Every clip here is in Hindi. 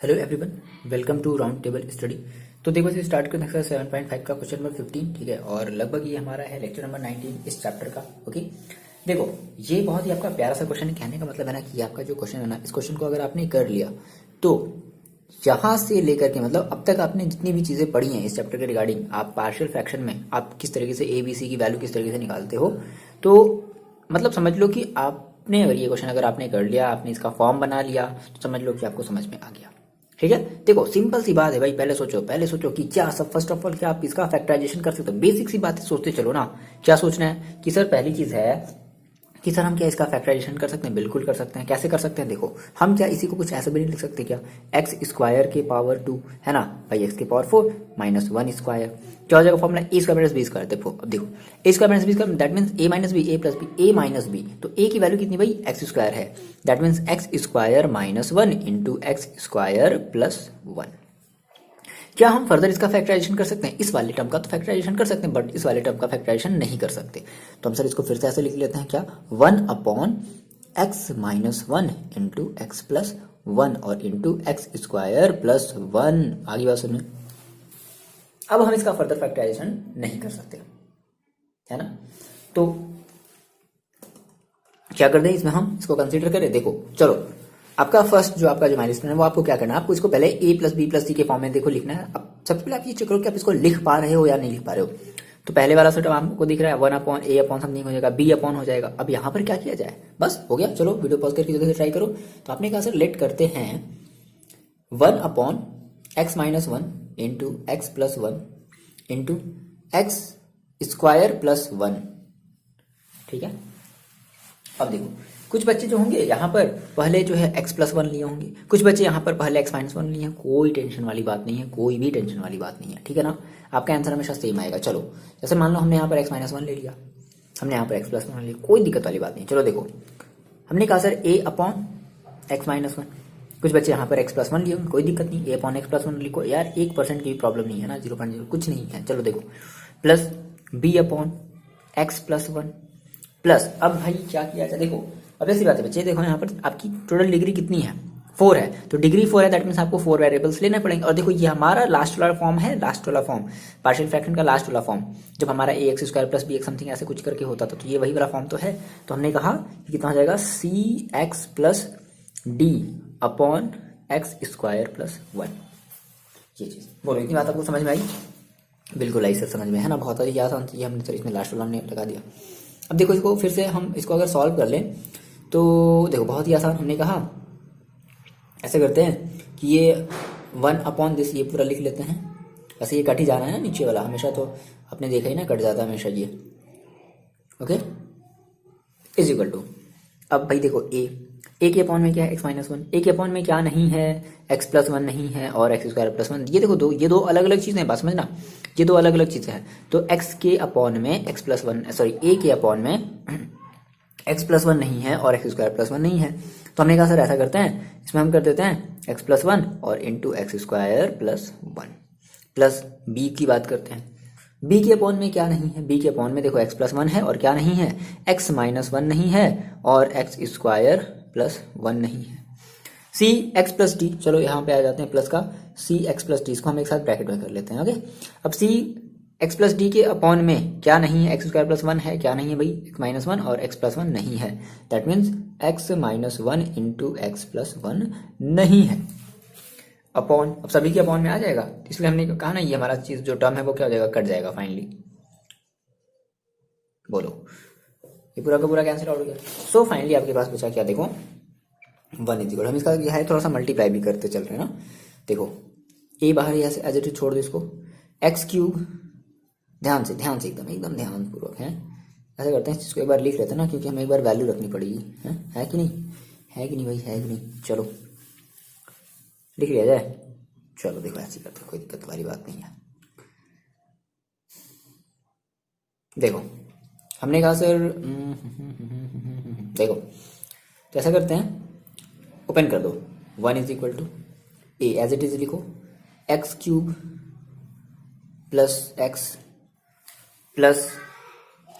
Hello everyone, welcome to round table study. तो देखो से स्टार्ट करते हैं 7.5 का क्वेश्चन नंबर 15, ठीक है। और लगभग ये हमारा है लेक्चर नंबर 19 इस चैप्टर का। ओके, देखो ये बहुत ही आपका प्यारा सा क्वेश्चन है। कहने का मतलब है ना कि आपका जो क्वेश्चन है ना, इस क्वेश्चन को अगर आपने कर लिया तो यहाँ से लेकर के मतलब अब तक आपने जितनी भी चीज़ें पढ़ी हैं इस चैप्टर के रिगार्डिंग, आप पार्शियल फ्रैक्शन में आप किस तरीके से ए बी सी की वैल्यू किस तरीके से निकालते हो, तो मतलब समझ लो कि आपने अगर ये क्वेश्चन अगर आपने कर लिया, आपने इसका फॉर्म बना लिया, तो समझ लो कि आपको समझ में आ गया। ठीक है, देखो सिंपल सी बात है भाई। पहले सोचो कि क्या सब फर्स्ट ऑफ ऑल क्या आप इसका फैक्टराइजेशन कर सकते हो। बेसिक सी बात है, सोचते चलो ना। क्या सोचना है कि सर पहली चीज है कि सर हम क्या इसका फैक्टराइजेशन कर सकते हैं। बिल्कुल कर सकते हैं। कैसे कर सकते हैं, देखो हम क्या इसी को कुछ ऐसे भी नहीं लिख सकते क्या, एक्स स्क्वायर के पावर 2 है ना भाई, एक्स के पावर 4 माइनस 1 स्क्वायर। क्या हो जाएगा formula, a square minus b square. देखो अब देखो, a square minus b square that means a minus b, a plus b, a minus b. तो ए की वैल्यू कितनी भाई, एक्स स्क्वायर है। That means x square minus 1 into x square plus 1। क्या हम फर्दर इसका फैक्टराइजेशन कर सकते हैं, इस वाले टर्म का तो फैक्टराइजेशन कर सकते हैं, बट इस वाले टर्म का फैक्टराइजेशन नहीं कर सकते। तो हम सर इसको फिर से ऐसे लिख लेते हैं, क्या 1 upon x minus 1 into x plus 1 और इंटू एक्स स्क्वायर प्लस 1। आगे बात सुनिए, अब हम इसका फर्दर फैक्टराइजेशन नहीं कर सकते, है ना। तो क्या कर दें, इसमें हम इसको कंसीडर करें। देखो चलो, आपका फर्स्ट जो आपका जो माइनस है वो आपको क्या करना है, आपको इसको पहले ए प्लस बी प्लस सी के फॉर्म में देखो लिखना है। अब सबसे पहले आप ये चेक करो कि आप इसको लिख पा रहे हो या नहीं लिख पा रहे हो। तो पहले वाला टर्म आपको दिख रहा है 1 अपॉन ए अपॉन समथिंग हो जाएगा, बी अपॉन हो जाएगा। अब यहाँ पर क्या किया जाए, बस हो गया। चलो वीडियो पॉज करके जल्दी से ट्राई करो। तो आपने कहा सर लेट करते हैं 1 upon x minus 1 into x plus 1 into x square plus 1। ठीक है, अब देखो कुछ बच्चे जो होंगे यहाँ पर पहले जो है x प्लस 1 लिए होंगे, कुछ बच्चे यहाँ पर पहले x माइनस 1 लिए हैं। कोई टेंशन वाली बात नहीं है, कोई भी टेंशन वाली बात नहीं है, ठीक है ना। आपका आंसर हमेशा सेम आएगा। चलो जैसे मान लो हमने यहाँ पर x माइनस 1 ले लिया, हमने यहाँ पर x प्लस 1 ले लिया, कोई दिक्कत वाली बात नहीं। चलो देखो, हमने कहा sir a upon x minus 1, कुछ बच्चे यहाँ पर x प्लस 1 लिए होंगे, कोई दिक्कत नहीं, a अपॉन एक्स प्लस 1 लिखो यार, 1% की भी प्रॉब्लम नहीं है ना, 0.0 कुछ नहीं है। चलो देखो, plus b upon x plus 1 plus, अब भाई क्या किया जाए, देखो अब ऐसी बात है बच्चे, देखो यहाँ पर आपकी टोटल डिग्री कितनी है, 4 है। तो डिग्री 4 है, दैट मीन्स आपको 4 वेरिएबल्स लेने पड़ेंगे। और देखो ये हमारा लास्ट वाला फॉर्म है, लास्ट वाला फॉर्म पार्शियल फ्रैक्शन का लास्ट वाला फॉर्म, जब हमारा a x square plus B x something ऐसे कुछ करके होता था, तो ये वही वाला फॉर्म तो है। तो हमने कहा कि कितना हो जाएगा, c x plus d upon x square plus 1। ये चीज बोलो, इतनी बात आपको समझ में आई? बिल्कुल आई सर, समझ में है ना, बहुत ही आसान थी। हमने सर इसमें लास्ट वाला हमने लगा दिया। अब देखो इसको फिर से हम इसको अगर सॉल्व कर लें तो देखो बहुत ही आसान। हमने कहा ऐसे करते हैं कि ये 1 अपॉन दिस ये पूरा लिख लेते हैं। वैसे ये कट ही जाना है ना नीचे वाला, हमेशा तो आपने देखा ही ना, कट जाता है हमेशा ये। ओके, इज इक्वल टू, अब भाई देखो ए के अपॉन में क्या है, एक्स माइनस 1, ए के अपॉन में क्या नहीं है, एक्स प्लस 1 नहीं है और एक्स स्क्वायर प्लस 1। ये देखो ये दो अलग अलग चीज़ें हैं, बात समझना, ये दो अलग अलग चीज़ें हैं। तो एक्स के अपॉन में एक्स प्लस 1, सॉरी ए के अपॉन में एक्स प्लस 1 नहीं है और एक्स स्क्वायर प्लस 1 नहीं है। तो हमने कहा सर ऐसा करते हैं, इसमें हम कर देते हैं एक्स प्लस 1 और into x square plus 1 plus B की बात करते हैं। बी के अपॉन में क्या नहीं है, बी के अपॉन में देखो एक्स प्लस 1 है और क्या नहीं है, एक्स माइनस 1 नहीं है और एक्स स्क्वायर प्लस 1 नहीं है। सी एक्स प्लस डी, चलो यहाँ पे आ जाते हैं प्लस का, सी एक्स प्लस डी, इसको हम एक साथ ब्रैकेट में कर लेते हैं। ओके, अब सी एक्स प्लस डी के अपॉन में क्या नहीं है, एक्स स्क्वायर प्लस 1 है, क्या नहीं है भाई, एक्स माइनस 1 और एक्स प्लस 1 नहीं है। That means x minus 1 into x plus 1 नहीं है अपॉन, अब सभी के अपॉन में आ जाएगा, इसलिए हमने कहा ना ये हमारा चीज जो टर्म है वो क्या हो जाएगा, कट जाएगा फाइनली। बोलो, ये पूरा का पूरा कैंसिल आउट हो गया। सो फाइनली आपके पास बचा क्या, देखो 1 इज इक्वल, हम इसका यह है थोड़ा सा मल्टीप्लाई भी करते चल रहे हैं ना। देखो ए बाहर यहाँ से एज इट इज छोड़ दो इसको, एक्स क्यूब, ध्यान से एकदम एकदम ध्यान पूर्वक है। ऐसा करते हैं इसको एक बार लिख लेते हैं ना, क्योंकि हमें एक बार वैल्यू रखनी पड़ेगी, है कि नहीं, है कि नहीं भाई, है कि नहीं। चलो लिख लिया जाए, चलो देखो ऐसी करते, कोई दिक्कत वाली बात नहीं है। देखो हमने कहा सर देखो तो ऐसा करते हैं, ओपन कर दो, 1 is equal to a as it is लिखो, x cube plus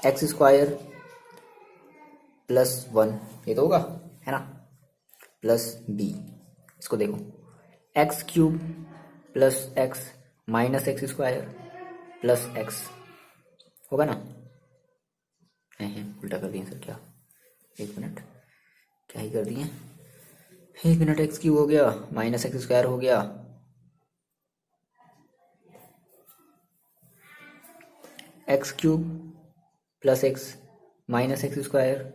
x square plus 1, ये तो होगा है ना, प्लस बी, इसको देखो x cube plus x minus x square plus x होगा ना? नहीं, उल्टा कर दिए सर क्या? एक मिनट, क्या ही कर दिए? एक मिनट, एक्स क्यूब हो गया माइनस एक्स स्क्वायर हो गया x cube plus x minus x square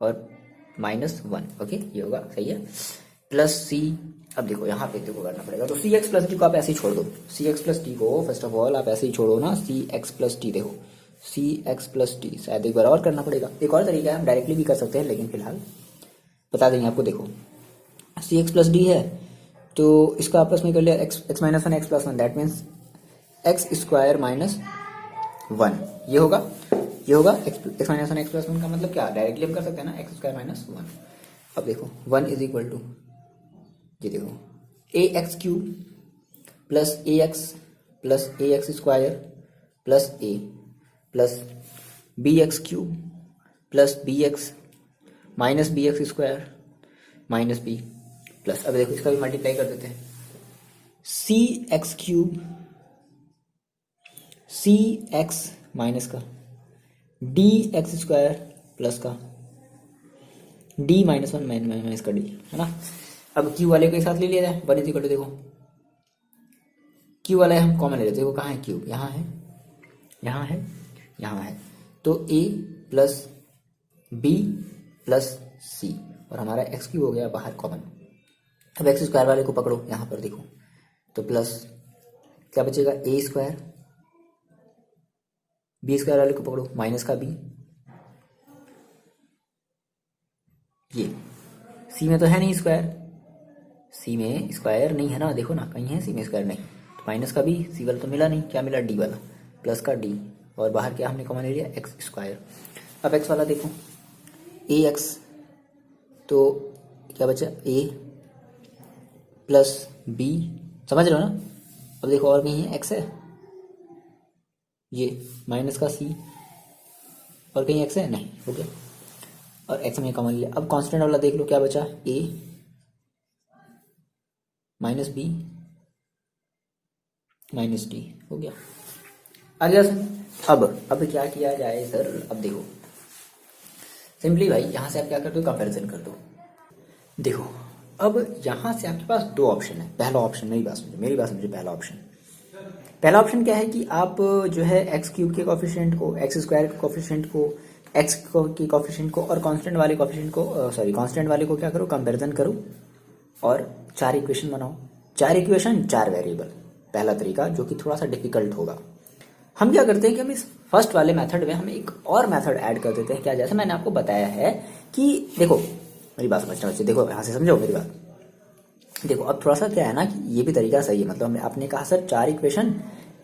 और माइनस वन। ओके, ये होगा, सही है। प्लस सी, अब देखो यहाँ पे देखो करना पड़ेगा, तो सी एक्स प्लस टी को आप ऐसे ही छोड़ दो। सी एक्स प्लस टी को फर्स्ट ऑफ ऑल आप ऐसे ही छोड़ो ना, सी एक्स प्लस टी। देखो सी एक्स प्लस टी, शायद एक बार और करना पड़ेगा। एक और तरीका है, हम डायरेक्टली भी कर सकते हैं, लेकिन फिलहाल बता देंगे आपको। देखो सी एक्स प्लस डी है, तो इसका आपस में कर लिया x minus one x plus one, that means x square minus one. ये होगा, ये होगा x minus one x plus one का मतलब क्या? डायरेक्टली हम कर सकते हैं ना, एक्स स्क्वायर माइनस वन। अब देखो वन इज इक्वल टू, ये देखो a x cube plus A x square plus a plus B x cube plus B x minus b x square minus b plus, अब देखो इसका भी मल्टीप्लाई कर देते हैं, c x cube c x minus का डी एक्स स्क्वायर प्लस का डी माइनस वन माइनस का डी, है ना। अब क्यू वाले को एक साथ ले लिया जाए, वन इज इक्वल टू, देखो क्यू वाला हम कॉमन ले लेते हैं, वो कहाँ है? क्यूब यहाँ है, यहाँ है, यहाँ है, तो ए प्लस बी प्लस सी, और हमारा एक्स क्यूब हो गया बाहर कॉमन। अब एक्स स्क्वायर वाले को पकड़ो यहाँ पर, देखो तो प्लस क्या बचेगा? ए स्क्वायर, बी स्क्वायर वाले को पकड़ो माइनस का बी, ये सी में तो है नहीं स्क्वायर, सी में स्क्वायर नहीं है ना, देखो ना कहीं है सी में स्क्वायर नहीं, तो माइनस का बी, सी वाला तो मिला नहीं, क्या मिला? डी वाला, प्लस का डी, और बाहर क्या हमने कॉमन ले लिया? X square. अब एक्स वाला देखो ए एक्स, तो क्या बचा? ए प्लस बी, समझ रहे हो ना? अब देखो और कहीं है एक्स है, ये माइनस का सी, और कहीं एक्स है नहीं, हो गया, और एक्स में कॉमन लिया। अब कांस्टेंट वाला देख लो क्या बचा? ए माइनस बी माइनस डी, हो गया, आ गया सर। अब क्या किया जाए सर? अब देखो सिंपली भाई यहाँ से आप क्या कर दो? कंपैरिजन कर दो। देखो अब यहाँ से आपके पास दो ऑप्शन है। पहला ऑप्शन, मेरी बात समझो, पहला ऑप्शन क्या है कि आप जो है एक्स क्यूब के कॉफिशिएंट को, एक्स स्क्वायर के कॉफिशिएंट को, एक्स के कॉफिशिएंट को और कांस्टेंट वाले कॉफिशिएंट को, सॉरी कांस्टेंट वाले को क्या करो? कंपैरिजन करो और चार इक्वेशन बनाओ। चार इक्वेशन चार वेरिएबल, पहला तरीका, जो कि थोड़ा सा डिफिकल्ट होगा। हम क्या करते हैं कि हम इस फर्स्ट वाले मेथड में हम एक और मेथड ऐड कर देते हैं। क्या? जैसे मैंने आपको बताया है कि देखो मेरी बात समझना बच्चे, देखो यहाँ से समझो मेरी बात। देखो अब थोड़ा सा क्या है ना कि ये भी तरीका सही है, मतलब आपने कहा सर चार इक्वेशन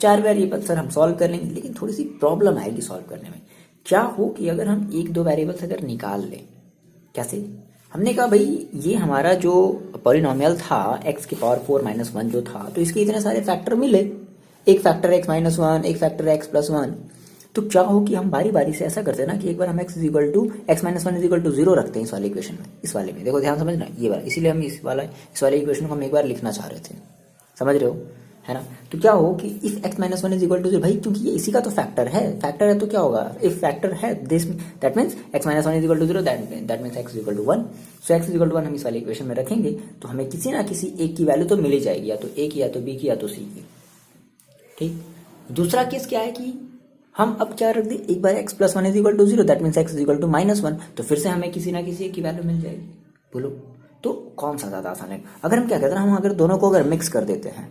चार वेरिएबल सर हम सॉल्व कर लेंगे, लेकिन थोड़ी सी प्रॉब्लम आएगी सॉल्व करने में। क्या हो कि अगर हम एक दो वेरिएबल्स अगर निकाल लें, कैसे? हमने कहा भाई ये हमारा जो पॉलिनोमियल था एक्स की पावर 4 माइनस वन जो था, तो इसके इतने सारे फैक्टर मिले, एक फैक्टर एक्स माइनस वन, एक फैक्टर एक्स प्लस वन। तो क्या हो कि हम बारी बारी से ऐसा करते हैं ना कि एक बार हम x is equal to x minus one is equal to zero रखते हैं इस वाले इक्वेशन में, इस वाले में देखो ध्यान समझना ये वाला, इसीलिए हम इस वाले इक्वेशन को हम एक बार लिखना चाह रहे थे, समझ रहे हो, है ना। तो क्या हो कि if x minus one is equal to zero, भाई क्योंकि ये इसी का तो फैक्टर है तो क्या होगा? इफ फैक्टर है this, that means x minus one is equal to zero, that means x is equal to one. So x is equal to one हम इस वाले इक्वेशन में रखेंगे, तो हमें किसी ना किसी एक की वैल्यू तो मिल ही जाएगी, या तो ए की, या तो बी की, या तो सी की। ठीक। दूसरा केस क्या है कि हम अब क्या रख दे, एक बार x plus one is equal to zero, that means x is equal to minus one, तो फिर से हमें किसी ना किसी एक की वैल्यू मिल जाएगी। बोलो तो कौन सा ज्यादा आसान है? अगर हम क्या कहते हैं, हम अगर दोनों को अगर मिक्स कर देते हैं,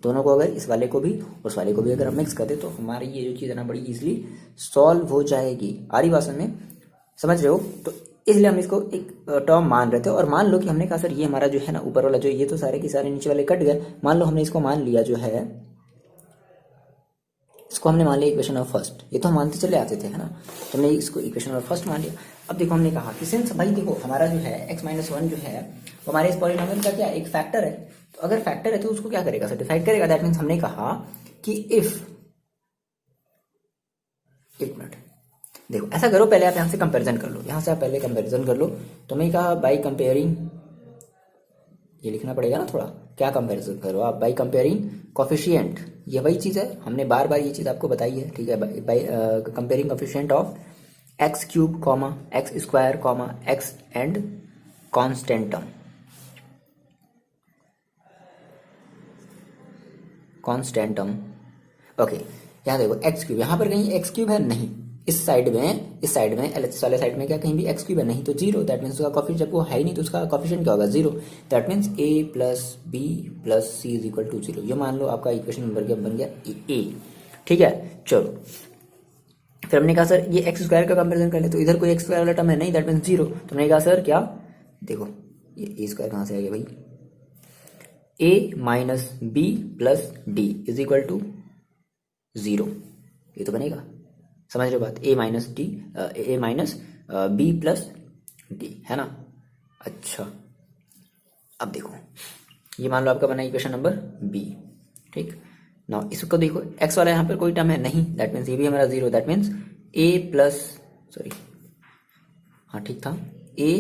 दोनों को अगर इस वाले को भी उस वाले को भी अगर हम मिक्स कर दे, तो हमारी ये जो चीज़ है ना बड़ी इजीली सॉल्व हो जाएगी। आ रही बात में, समझ रहे हो? तो इसलिए हम इसको एक टर्म मान रहे थे, और मान लो कि हमने कहा सर ये हमारा जो है ना ऊपर वाला जो, ये तो सारे के सारे नीचे वाले कट गए, मान लो हमने इसको मान लिया जो है, इसको हमने मान लिया इक्वेशन ऑफ फर्स्ट, ये तो हम मानते चले आते थे, है ना, तो हमने इसको इक्वेशन ऑफ फर्स्ट मान लिया। अब देखो हमने कहा कि सिंस भाई देखो हमारा जो है एक्स माइनस वन जो है वो हमारे इस पॉलिनोमियल का क्या एक फैक्टर है, तो अगर फैक्टर है तो उसको क्या करेगा? सर्टिफाइड करेगा। दैट मीन्स हमने कहा कि इफ, एक मिनट देखो ऐसा करो, पहले आप यहाँ से कंपेरिजन कर लो, यहाँ से आप पहले कंपेरिजन कर लो। तो मैं कहा बाई कंपेयरिंग ये लिखना पड़ेगा ना थोड़ा, क्या कंपैरिजन करो आप, बाई कंपेयरिंग कोफिशिएंट, ये वही चीज़ है, हमने बार बार ये चीज़ आपको बताई है, ठीक है, by comparing coefficient of x cube comma x square comma x and constant term, constant term. Okay, यहाँ देखो एक्स क्यूब, यहाँ पर कहीं एक्स क्यूब है नहीं, इस साइड में एलएचएस वाले साइड में क्या कहीं भी एक्स क्यूब है नहीं, तो जीरो, दैट मीन्स उसका कॉफिशिएंट, जब वो है ही नहीं तो उसका कॉफिशिएंट क्या होगा, zero, that means a plus b plus C is equal to zero. ये मान लो आपका इक्वेशन नंबर क्या बन गया, ए, ठीक है। चलो फिर हमने कहा सर ये एक्स स्क्वायर का कंपेरिजन कर ले, तो इधर कोई एक्स स्क्वायर वाला टर्म है नहीं, दैट मीन्स जीरो। तो हमने कहा सर क्या, देखो ये ए स्क्वायर कहाँ से आ गया भाई, a minus b plus d is equal to zero, ये तो बनेगा, समझ रहे हो बात, a minus d, a minus b plus d, है ना। अच्छा अब देखो ये मान लो आपका बना इक्वेशन नंबर बी, ठीक ना। इसको देखो एक्स वाला यहाँ पर कोई टर्म है नहीं, दैट मीन्स ये भी हमारा zero, that means a plus, sorry हाँ ठीक था, a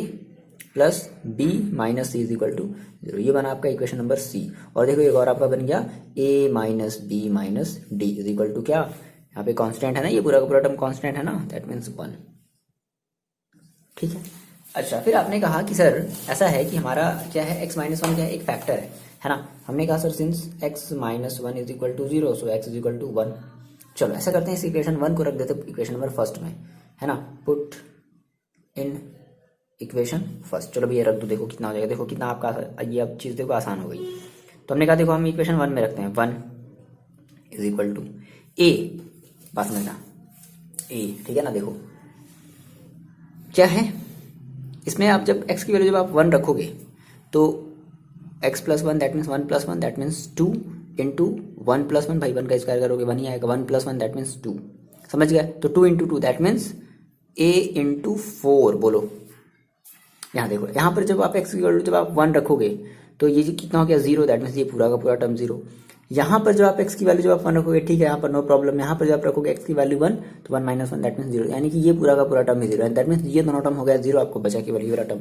plus b minus c is equal to zero, ये बना आपका इक्वेशन नंबर सी। और देखो एक और आपका बन गया a minus b minus d is equal to क्या, यहाँ पे कांस्टेंट है ना, ये पूरा का पूरा टर्म कांस्टेंट है ना, दैट मीन्स 1, ठीक है। अच्छा फिर आपने कहा कि सर ऐसा है कि हमारा क्या है, x माइनस वन क्या है, एक फैक्टर है ना। हमने कहा sir since x minus one is equal to zero so x is equal to 1। चलो ऐसा करते हैं, इस इक्वेशन 1 को रख देते इक्वेशन नंबर फर्स्ट में, है ना, पुट इन इक्वेशन फर्स्ट। चलो भैया रख दो, देखो कितना हो जाएगा, देखो कितना आपका ये अब चीज़ देखो आसान हो गई। तो हमने कहा देखो हम इक्वेशन 1 में रखते हैं, 1 इज इक्वल टू ए, बात समझना, ए, ठीक है ना। देखो क्या है इसमें, आप जब x की वैल्यू जब आप 1 रखोगे तो x plus one that means 1 plus one that means 2 into 1 plus one, भाई 1 का स्क्वायर करोगे 1 ही आएगा, 1 प्लस वन दैट मीन्स 2, समझ गया। तो 2 into 2 that means a into 4, बोलो यहाँ देखो, यहाँ पर जब आप x की वैल्यू जब आप 1 रखोगे तो ये कितना हो गया, जीरो, दैट मीन्स ये पूरा का पूरा टर्म जीरो। यहाँ पर जब आप x की वैल्यू जब आप 1 रखोगे, ठीक है, यहाँ पर नो प्रॉब्लम, यहाँ पर जब आप रखोगे x की वैल्यू 1 तो 1 minus one that means zero, यानी कि ये पूरा का पूरा टर्म ही जीरो है, दैट मीन्स ये दोनों टर्म हो गया जीरो, आपको बचा केवल ये वाला टर्म,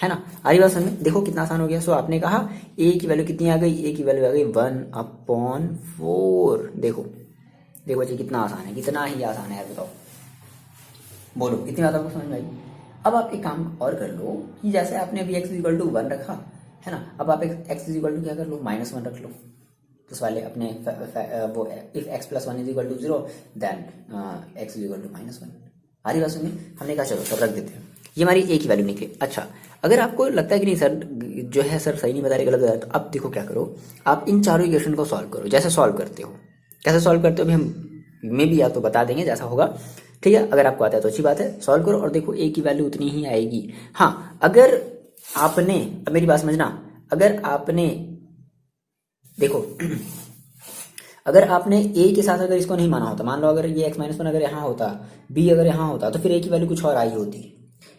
है ना। आरी बात समझ, देखो कितना आसान हो गया। सो आपने कहा a की वैल्यू कितनी आ गई, a की वैल्यू आ गई 1/4। देखो देखो बच्चे कितना आसान है, कितना ही आसान है यार, बताओ बोलो कितनी बात आपको समझ में आई। अब आप एक काम और कर लो कि जैसे आपने अभी x इक्वल टू 1 रखा है ना, अब आप x इक्वल टू क्या कर लो, -1 रख लो, उस वाले अपने वो if x plus one is equal to zero then x is equal to -1। हमारी बात सुनिए, हमने कहा चलो सब रख देते हैं, ये हमारी a की वैल्यू निकली। अच्छा अगर आपको लगता है कि नहीं सर जो है सर सही नहीं बता रहे, गलत बता रहे, तो अब देखो क्या करो, आप इन चारों इक्वेशन को सॉल्व करो, जैसे सॉल्व करते हो, कैसे सॉल्व करते हो अभी हम में भी या तो बता देंगे जैसा होगा, ठीक है। अगर आपको आता है तो अच्छी बात है, सॉल्व करो और देखो a की वैल्यू उतनी ही आएगी। हाँ अगर आपने, अब मेरी बात समझना, अगर आपने देखो अगर आपने a के साथ अगर इसको नहीं माना होता, मान लो अगर ये x माइनस वन अगर यहाँ होता, b अगर यहाँ होता, तो फिर a की वैल्यू कुछ और आई होती,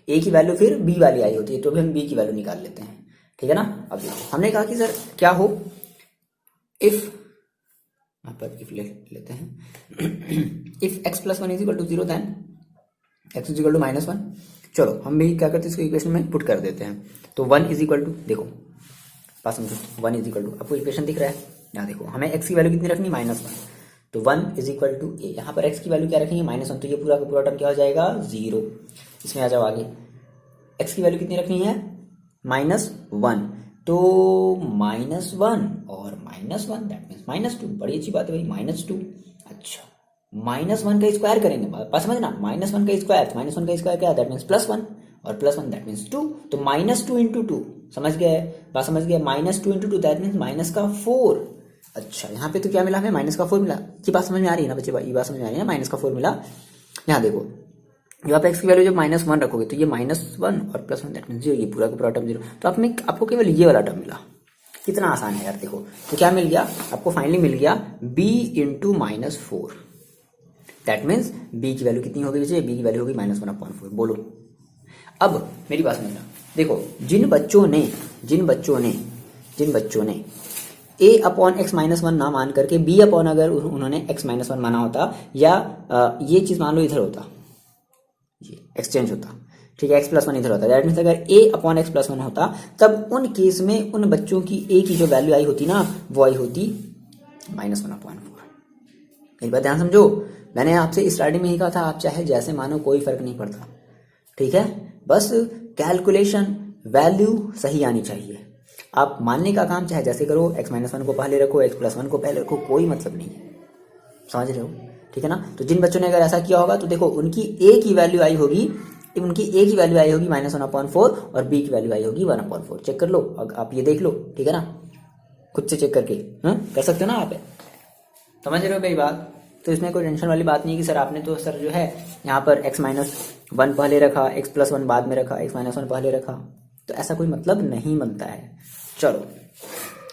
a की वैल्यू फिर b वाली आई होती है, तो भी हम b की वैल्यू निकाल लेते हैं, ठीक है ना। अब देखो हमने कहा कि सर क्या हो, इफ यहाँ पर इफ ले लेते हैं, if x plus one is equal to zero then x is equal to -1। चलो हम भी क्या करते हैं, इसको इक्वेशन में पुट कर देते हैं। तो 1 इज इक्वल टू, देखो पास समझो, 1 इज इक्वल टू, आपको इक्वेशन दिख रहा है यहाँ देखो, हमें x की वैल्यू कितनी रखनी, -1, तो 1 इज इक्वल टू a, यहाँ पर x की वैल्यू क्या रखेंगे, -1, तो ये पूरा का पूरा टर्म क्या हो जाएगा, 0। इसमें आ जाओ आगे, x की वैल्यू कितनी रखनी है, -1, तो -1 और -1 दैट मीन्स -2, बड़ी अच्छी बात है भाई, -2। अच्छा -1 का स्क्वायर करेंगे, बात समझना, -1 का स्क्वायर, -1 का स्क्वायर क्या है, दैट मीन्स +1 और +1 दैट मीन्स 2, तो -2 इंटू 2, समझ गए, बात समझ गया, -2 इंटू 2 दैट मीन्स -4। अच्छा यहाँ पे तो क्या मिला हमें, -4 मिला, ये बात समझ में आ रही है ना बच्चे, ये बात समझ में आ रही है ना, -4 मिला। यहाँ देखो जब आप x की वैल्यू जब -1 रखोगे तो ये -1 और +1 दैट मीन्स 0, ये पूरा का पूरा टर्म 0, तो आपको केवल ये वाला टर्म मिला। कितना आसान है यार, देखो तो क्या मिल गया आपको, फाइनली मिल गया b into -4, that means b की वैल्यू कितनी होगी बच्चे, b की वैल्यू होगी -1/4। बोलो अब मेरी बात समझना, देखो जिन बच्चों ने a अपॉन x -1 ना मान करके b अपॉन अगर उन्होंने x -1 माना होता, या ये चीज मान लो इधर होता, ये एक्सचेंज होता, ठीक है, एक्स प्लस वन इधर होता है, दैट मीन्स अगर ए अपॉन एक्स प्लस वन होता तब उन केस में उन बच्चों की ए की जो वैल्यू आई होती ना वो आई होती माइनस वन अपॉन फोर। एक बात ध्यान समझो, मैंने आपसे स्टार्टिंग में ही कहा था आप चाहे जैसे मानो कोई फर्क नहीं पड़ता, ठीक है, बस कैलकुलेशन वैल्यू सही आनी चाहिए। आप मानने का काम चाहे जैसे करो, एक्स माइनस वन को पहले रखो, एक्स प्लस वन को पहले रखो, कोई मतलब नहीं है, समझ रहे हो, ठीक है ना। तो जिन बच्चों ने अगर ऐसा किया होगा तो देखो उनकी ए की वैल्यू आई होगी, माइनस वन अपॉन फोर और बी की वैल्यू आई होगी वन अपॉन फोर। चेक कर लो, आप ये देख लो, ठीक है ना, खुद से चेक करके कर सकते हो ना आप, समझ रहे हो मेरी बात। तो इसमें कोई टेंशन वाली बात नहीं कि सर आपने तो सर जो है यहाँ पर एक्स माइनस वन पहले रखा, एक्स प्लस वन बाद में रखा, एक्स माइनस वन पहले रखा, तो ऐसा कोई मतलब नहीं बनता है। चलो,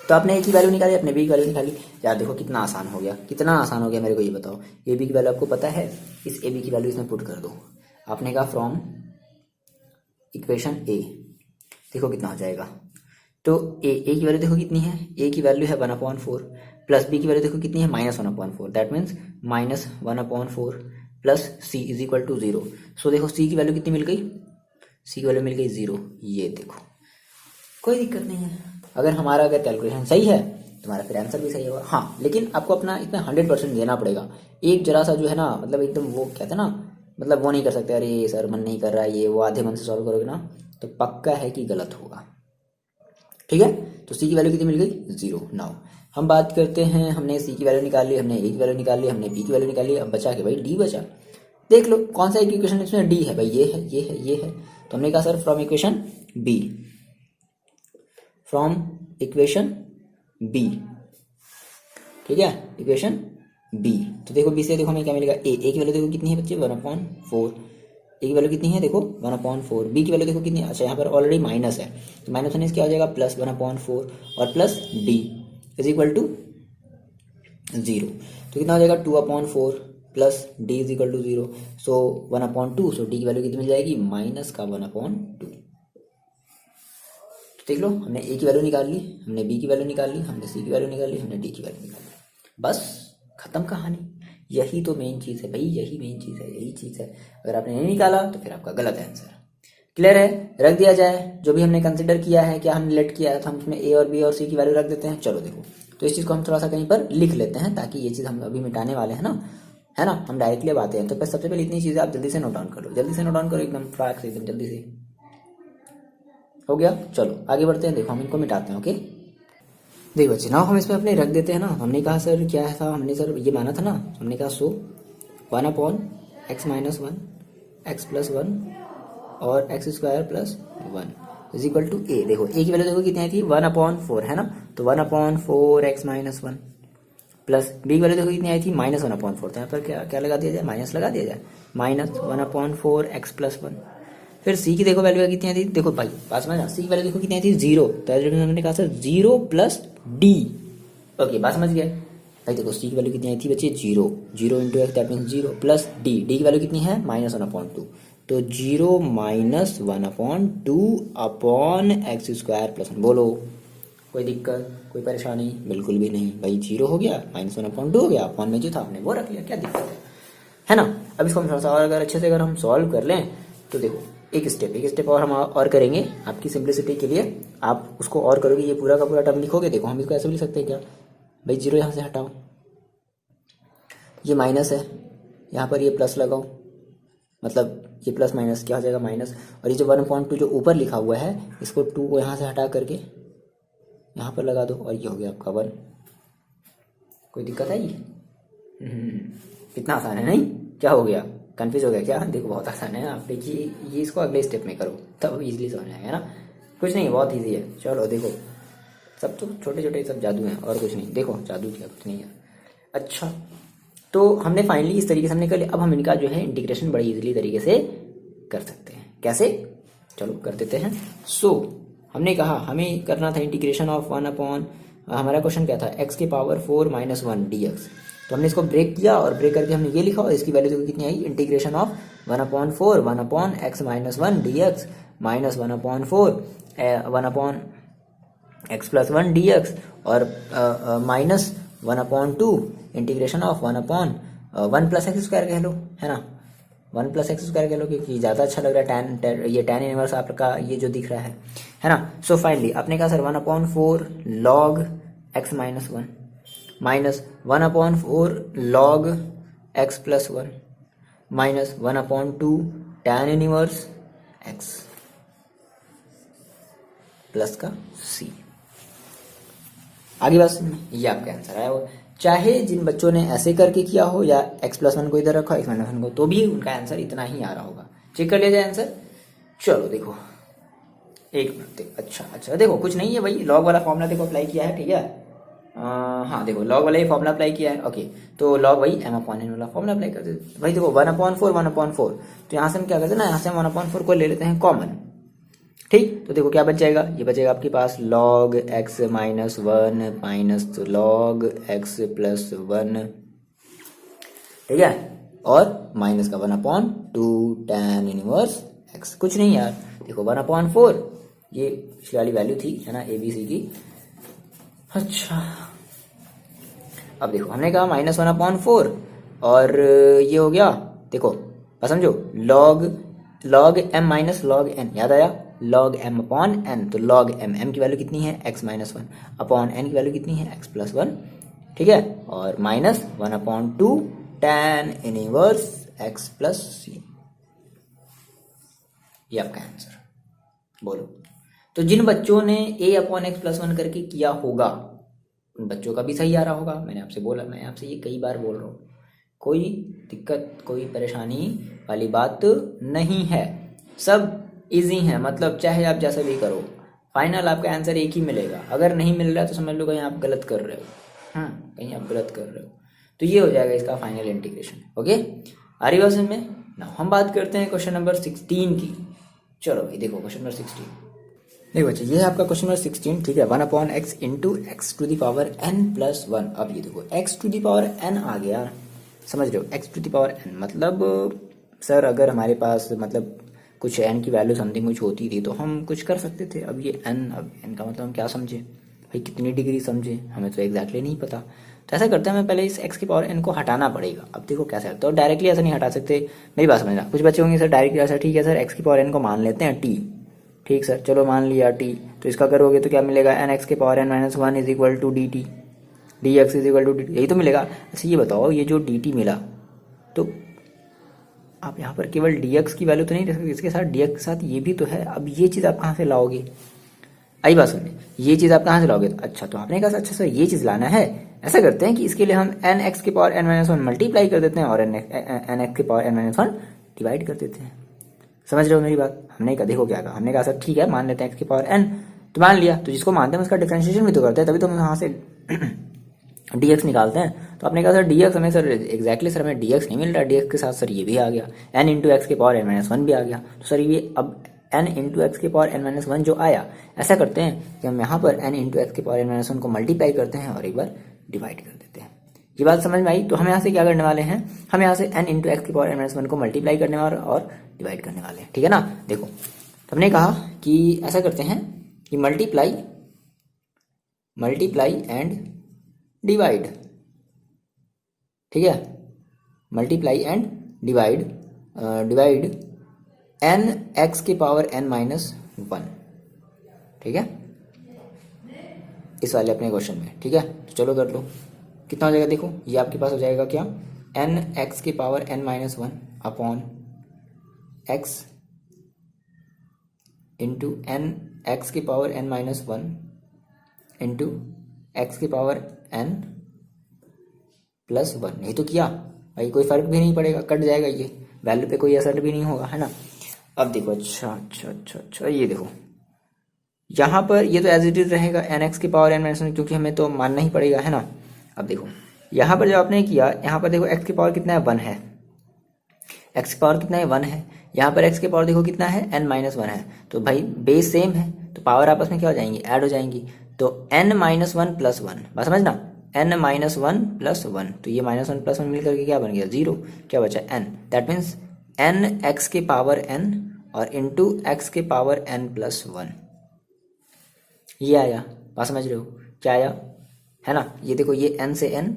तो आपने ए की वैल्यू निकाली, अपने बी की वैल्यू निकाली, यार देखो कितना आसान हो गया, कितना आसान हो गया, मेरे को ये बताओ, ए बी की वैल्यू आपको पता है, इस ए बी की वैल्यू इसमें पुट कर दो। आपने कहा फ्रॉम इक्वेशन ए, देखो कितना हो जाएगा, तो ए की वैल्यू देखो कितनी है, ए की वैल्यू है one upon four, plus B की वैल्यू देखो कितनी है minus one upon four, that means minus one upon four plus C is equal to zero. So देखो सी की वैल्यू कितनी मिल गई, सी की वैल्यू मिल गई जीरो। ये देखो कोई दिक्कत नहीं है, अगर कैलकुलेशन सही है तुम्हारा फिर आंसर भी सही होगा। हाँ, लेकिन आपको अपना इतना 100% देना पड़ेगा। एक जरा सा जो है ना, मतलब एकदम वो कहते हैं ना, मतलब वो नहीं कर सकते, अरे सर मन नहीं कर रहा है ये वो, आधे मन से सॉल्व करोगे ना तो पक्का है कि गलत होगा, ठीक है। तो सी की वैल्यू कितनी मिल गई, जीरो। नाउ हम बात करते हैं, हमने सी की वैल्यू निकाल ली, हमने ए की वैल्यू निकाल ली, हमने बी की वैल्यू निकाल ली, अब बचा के भाई डी बचा। देख लो कौन सा इक्वेशन इसमें डी है भाई, ये है, ये है, ये है। तो हमने कहा sir from equation b, from equation b, ठीक है, इक्वेशन बी। तो देखो बी से देखो हमें क्या मिलेगा, ए की वैल्यू देखो कितनी है बच्चे, वन अपॉन फोर, ए की वैल्यू कितनी है देखो वन अपॉन फोर, बी की वैल्यू देखो कितनी है, अच्छा यहाँ पर ऑलरेडी माइनस है, तो माइनस होने से क्या हो जाएगा प्लस वन अपॉन फोर और plus d is equal to zero. तो कितना हो जाएगा two upon four plus d is equal to zero, so one upon two, so d की वैल्यू कितनी मिल जाएगी माइनस का वन अपॉन टू। देख लो हमने ए की वैल्यू निकाल ली, हमने बी की वैल्यू निकाल ली, हमने सी की वैल्यू निकाल ली, हमने डी की वैल्यू निकाल ली, बस खत्म कहानी। यही तो मेन चीज़ है भाई, यही मेन चीज़ है, यही चीज़ है। अगर आपने नहीं निकाला तो फिर आपका गलत है आंसर। क्लियर है, रख दिया जाए जो भी हमने कंसिडर किया है, क्या हमने लेट किया है, तो हम उसमें ए और बी और सी की वैल्यू रख देते हैं। चलो देखो, तो इस चीज़ को हम थोड़ा सा कहीं पर लिख लेते हैं ताकि ये चीज़ हम अभी मिटाने वाले हैं ना, है ना, हम डायरेक्टली अब आते हैं। तो सबसे पहले इतनी चीज़ें आप जल्दी से नोट डाउन कर लो, जल्दी से नोट डाउन करो, एकदम फ्राक से, एकदम जल्दी से हो गया। चलो आगे बढ़ते हैं, देखो हम इनको मिटाते हैं। ओके देखो बच्चे, ना हम इसमें अपने रख देते हैं ना। हमने कहा सर क्या था, हमने सर ये माना था ना, हमने कहा so one upon x minus one, x plus one और x square plus one is equal to a. देखो ए की वैल्यू देखो कितनी आई थी, वन अपॉन फोर, है ना, तो one upon four x minus one plus B की वैल्यू देखो कितनी आई थी, माइनस वन अपॉन फोर। तो यहाँ पर क्या क्या लगा दिया जाए, माइनस लगा दिया जाए, minus one upon four x plus one. फिर सी की देखो वैल्यू कितनी आई थी, देखो भाई बात समझना, सी की वैल्यू देखो कितनी आई थी, जीरो। तो हमने कहा sir zero plus D. Okay बात समझ गया भाई। देखो सी की वैल्यू कितनी आई थी बच्चे, zero, zero into x that means zero, plus D, D की वैल्यू कितनी है माइनस वन अपॉन टू, तो zero minus one upon two upon x square plus one. बोलो कोई दिक्कत, कोई परेशानी? बिल्कुल भी नहीं भाई, जीरो हो गया, माइनस वन अपॉन टू हो गया, अपॉन में जो था हमने वो रख लिया, क्या दिक्कत है ना। अब इसको हम थोड़ा सा और अगर अच्छे से अगर हम सॉल्व कर लें तो देखो एक स्टेप और हम और करेंगे आपकी सिंप्लिसिटी के लिए। आप उसको और करोगे, ये पूरा का पूरा टर्म लिखोगे। देखो हम इसको ऐसे भी लिख सकते हैं क्या भाई, जीरो यहाँ से हटाओ, ये माइनस है, यहाँ पर ये प्लस लगाओ, मतलब ये प्लस माइनस क्या हो जाएगा माइनस, और ये जो 1/2 जो ऊपर लिखा हुआ है इसको 2 को यहाँ से हटा करके यहाँ पर लगा दो और ये हो गया आपका 1। कोई दिक्कत है ये? कितना आसान है नहीं? क्या हो गया, कंफ्यूज हो गया क्या? देखो बहुत आसान है, आप देखिए ये इसको अगले स्टेप में करो तब इजीली समझ आएगा ना। कुछ नहीं, बहुत इजी है। चलो देखो, सब तो छोटे छोटे सब जादू हैं और कुछ नहीं। देखो जादू क्या, कुछ नहीं है। अच्छा तो हमने फाइनली इस तरीके से हमने कर लिया। अब हम इनका जो है इंटीग्रेशन बड़ी इजीली तरीके से कर सकते हैं। कैसे? चलो कर देते हैं। सो हमने कहा हमें करना था इंटीग्रेशन ऑफ 1 अपॉन, हमारा क्वेश्चन क्या था, x की पावर 4 माइनस 1 dx। तो हमने इसको ब्रेक किया और ब्रेक करके हमने ये लिखा और इसकी वैल्यू देखो कितनी आई, integration of 1/4 1 upon x minus 1 dx minus 1/4 1 upon x plus 1 dx और minus 1/2 integration of 1 upon 1 plus x square कह लो, है ना, वन प्लस एक्स स्क्वायर कह लो, क्योंकि ज़्यादा अच्छा लग रहा है ये tan इनवर्स आपका ये जो दिख रहा है ना। सो फाइनली आपने कहा sir 1/4 log x minus one minus 1/4 log x plus one minus 1/2 tan inverse x plus का c। आगे बस ये आपका आंसर आया हो। चाहे जिन बच्चों ने ऐसे करके किया हो या x+1 को इधर रखा x-1 को, तो भी उनका आंसर इतना ही आ रहा होगा। चेक कर लिया जाए आंसर। चलो देखो एक मिनट देखो, अच्छा देखो कुछ नहीं है भाई, लॉग वाला फॉर्मूला देखो अप्लाई किया है, ठीक है। हाँ देखो लॉग वाला ही फॉर्मूला अप्लाई किया है, ओके। तो लॉग वही m/n वाला फॉर्मूला अप्लाई करते थे भाई। देखो 1/4 तो यहाँ से हम क्या करते हैं ना, यहाँ से हम 1/4 को ले लेते हैं कॉमन, ठीक। तो देखो क्या बच जाएगा, ये बचेगा आपके पास log x minus one minus log x plus one, ठीक है, और माइनस का 1/2 tan इनवर्स x। कुछ नहीं यार, देखो 1/4 ये पिछली वाली वैल्यू थी, है ना, ABC की। अच्छा अब देखो हमने कहा -1/4 और ये हो गया, देखो बस समझो log m minus log n, याद आया, log m/n। तो log m की वैल्यू कितनी है x minus one, upon n की वैल्यू कितनी है x प्लस वन, ठीक है, और minus 1/2 tan inverse x plus c। ये आपका आंसर। बोलो तो जिन बच्चों ने a/x+1 करके किया होगा उन बच्चों का भी सही आ रहा होगा। मैंने आपसे बोला, मैं आपसे ये कई बार बोल रहा हूँ, कोई दिक्कत कोई परेशानी वाली बात नहीं है, सब इजी है। मतलब चाहे आप जैसा भी करो, फाइनल आपका आंसर एक ही मिलेगा। अगर नहीं मिल रहा है तो समझ लो कहीं आप गलत कर रहे हो, कहीं आप गलत कर रहे हो। तो ये हो जाएगा इसका फाइनल इंटीग्रेशन, ओके। आ रही बात समझ में ना। हम बात करते हैं क्वेश्चन नंबर 16 की। चलो भाई देखो क्वेश्चन नंबर 16, देखो बच्चे ये है आपका क्वेश्चन नंबर 16, ठीक है। 1/x into x to the power n plus one. अब ये देखो x to the power n आ गया, समझ रहे हो, x to the power n मतलब सर अगर हमारे पास मतलब कुछ n की वैल्यू समथिंग कुछ होती थी तो हम कुछ कर सकते थे। अब ये n, अब n का मतलब हम क्या समझे भाई, कितनी डिग्री समझे, हमें तो एग्जैक्टली नहीं पता। तो ऐसा करते हैं, हमें पहले इस x की पावर n को हटाना पड़ेगा। अब देखो कैसे हटता है, तो डायरेक्टली ऐसा नहीं हटा सकते, मेरी बात समझना। कुछ बच्चे होंगे सर डायरेक्टली ऐसा, ठीक है सर x की पावर n को मान लेते हैं t, ठीक सर, चलो मान लिया t। तो इसका करोगे तो क्या मिलेगा, n x की power n minus one is equal to dt, dx is equal to dt, यही तो मिलेगा। अच्छा ये बताओ, ये जो dt मिला तो आप यहाँ पर केवल dx की वैल्यू तो नहीं रख सकते, इसके साथ dx के साथ ये भी तो है। अब ये चीज़ आप कहाँ से लाओगे, आई बात सुनिए, ये चीज़ आप कहाँ से लाओगे। तो अच्छा तो आपने कहा अच्छा सर ये चीज़ लाना है, ऐसा करते हैं कि इसके लिए हम एन एक्स की power n minus one multiply कर देते हैं और एन एक्स की power n minus one divide कर देते हैं। समझ रहे हो मेरी बात। हमने कहा देखो क्या कहा, हमने कहा सर ठीक है मान लेते हैं x की पावर n, तो मान लिया, तो जिसको मानते हैं उसका डिफरेंशिएशन भी तो करते हैं, तभी तो हम यहाँ से dx निकालते हैं। तो आपने कहा सर dx हमें सर एग्जैक्टली सर हमें dx नहीं मिल रहा, dx के साथ सर ये भी आ गया, n इंटू एक्स की पावर n माइनस वन भी आ गया। तो सर ये अब n इंटू एक्स की पावर n माइनस वन जो आया, ऐसा करते हैं कि हम यहाँ पर n इंटू एक्स की पावर n माइनस वन को मल्टीप्लाई करते हैं और एक बार डिवाइड कर देते हैं। ये बात समझ में आई। तो हम यहाँ से क्या करने वाले हैं, हम यहाँ से n इंटू एक्स की पावर n माइनस वन को मल्टीप्लाई करने वाले और डिवाइड करने वाले हैं, ठीक है ना। देखो तो हमने कहा कि ऐसा करते हैं कि मल्टीप्लाई एंड डिवाइड, ठीक है, multiply and divide n x की पावर n माइनस वन, ठीक है, इस वाले अपने क्वेश्चन में, ठीक है। तो चलो कर लो, कितना हो जाएगा देखो, ये आपके पास हो जाएगा क्या, n x की power n minus one upon x into n x की power n minus one into x की पावर n प्लस वन। नहीं तो किया भाई, कोई फर्क भी नहीं पड़ेगा, कट जाएगा, ये वैल्यू पे कोई असर भी नहीं होगा, है ना। अब देखो अच्छा ये देखो यहाँ पर ये तो एज इट इज रहेगा एन एक्स की पावर n माइनस वन, क्योंकि हमें तो मानना ही पड़ेगा, है ना। अब देखो यहाँ पर जब आपने किया, यहाँ पर देखो एक्स की पावर कितना है, वन है, एक्स की पावर कितना है, वन है। यहाँ पर एक्स की पावर देखो कितना है, n माइनस वन है। तो भाई बेस सेम है तो पावर आपस में क्या हो जाएंगी, ऐड हो जाएंगी। तो n minus one plus one, बात समझना, n minus one plus one, तो ये माइनस वन प्लस वन मिलकर के क्या बन गया, जीरो। क्या बचा, n, that means n x के पावर n और इंटू एक्स के पावर n प्लस वन, ये आया। बात समझ रहे हो क्या आया, है ना। ये देखो ये n से n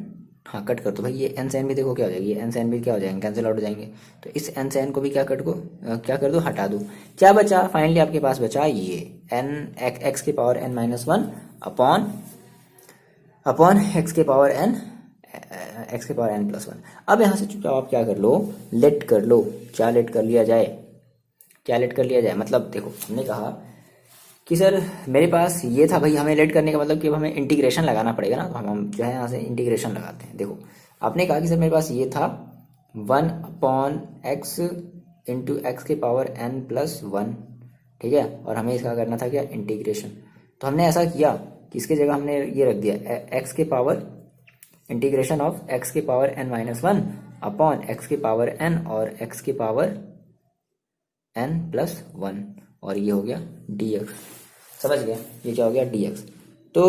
हाँ कट कर दो भाई, ये एन से एन भी देखो क्या हो जाएगी, ये एन से एन भी क्या हो जाएंगे, कैंसिल आउट हो जाएंगे। तो इस एन से एन को भी क्या क्या कर दो, हटा दो। क्या बचा फाइनली आपके पास, बचा ये एन एक्स के power n minus one upon upon x के पावर एन प्लस वन। अब यहाँ से चुपचाप आप क्या कर लो, लेट कर लो। क्या लेट कर लिया जाए, क्या लेट कर लिया जाए, मतलब देखो हमने कहा कि सर मेरे पास ये था भाई, हमें लेट करने का मतलब कि अब हमें इंटीग्रेशन लगाना पड़ेगा ना, तो हम जो है यहाँ से इंटीग्रेशन लगाते हैं। देखो आपने कहा कि सर मेरे पास ये था 1/x इंटू एक्स के पावर n प्लस वन, ठीक है, और हमें इसका करना था क्या, इंटीग्रेशन। तो हमने ऐसा किया कि इसके जगह हमने ये रख दिया एक्स के पावर इंटीग्रेशन ऑफ एक्स के power n minus one upon x के पावर n और एक्स के पावर n प्लस वन, और ये हो गया dx। समझ गया, ये क्या हो गया dx। तो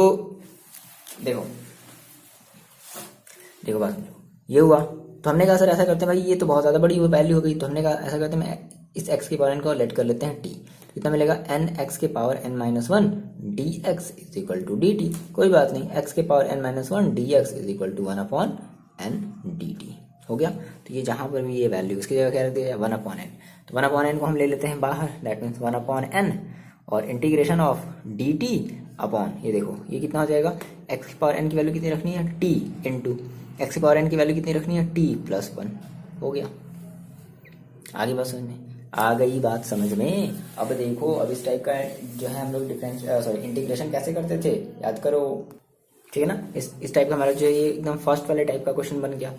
देखो देखो बात समझो, ये हुआ। तो हमने कहा सर ऐसा करते हैं भाई, ये तो बहुत ज़्यादा बड़ी वैल्यू हो गई, तो हमने कहा ऐसा करते हैं, मैं इस x के पावर n को लेट कर लेते हैं t। कितना मिलेगा, एन एक्स के power n minus one d x is equal to d t. कोई बात नहीं, x के power n minus one d x is equal to one upon n d t हो गया। तो ये जहाँ पर भी ये वैल्यू, इसकी जगह क्या रख दिया, वन अपॉन एन। तो वन अपॉन एन को हम ले लेते हैं बाहर, that means one upon n और integration of d t upon, ये देखो ये कितना हो जाएगा, एक्स की पावर एन की वैल्यू कितनी रखनी है, टी इंटू एक्स की पावर एन की वैल्यू कितनी रखनी है, टी प्लस वन। हो गया, आगे बात समझ में आ गई, बात समझ में। अब देखो, अब इस टाइप का जो है हम लोग इंटीग्रेशन कैसे करते थे, याद करो, ठीक है ना। इस टाइप का हमारा जो ये एकदम फर्स्ट वाले टाइप का क्वेश्चन बन गया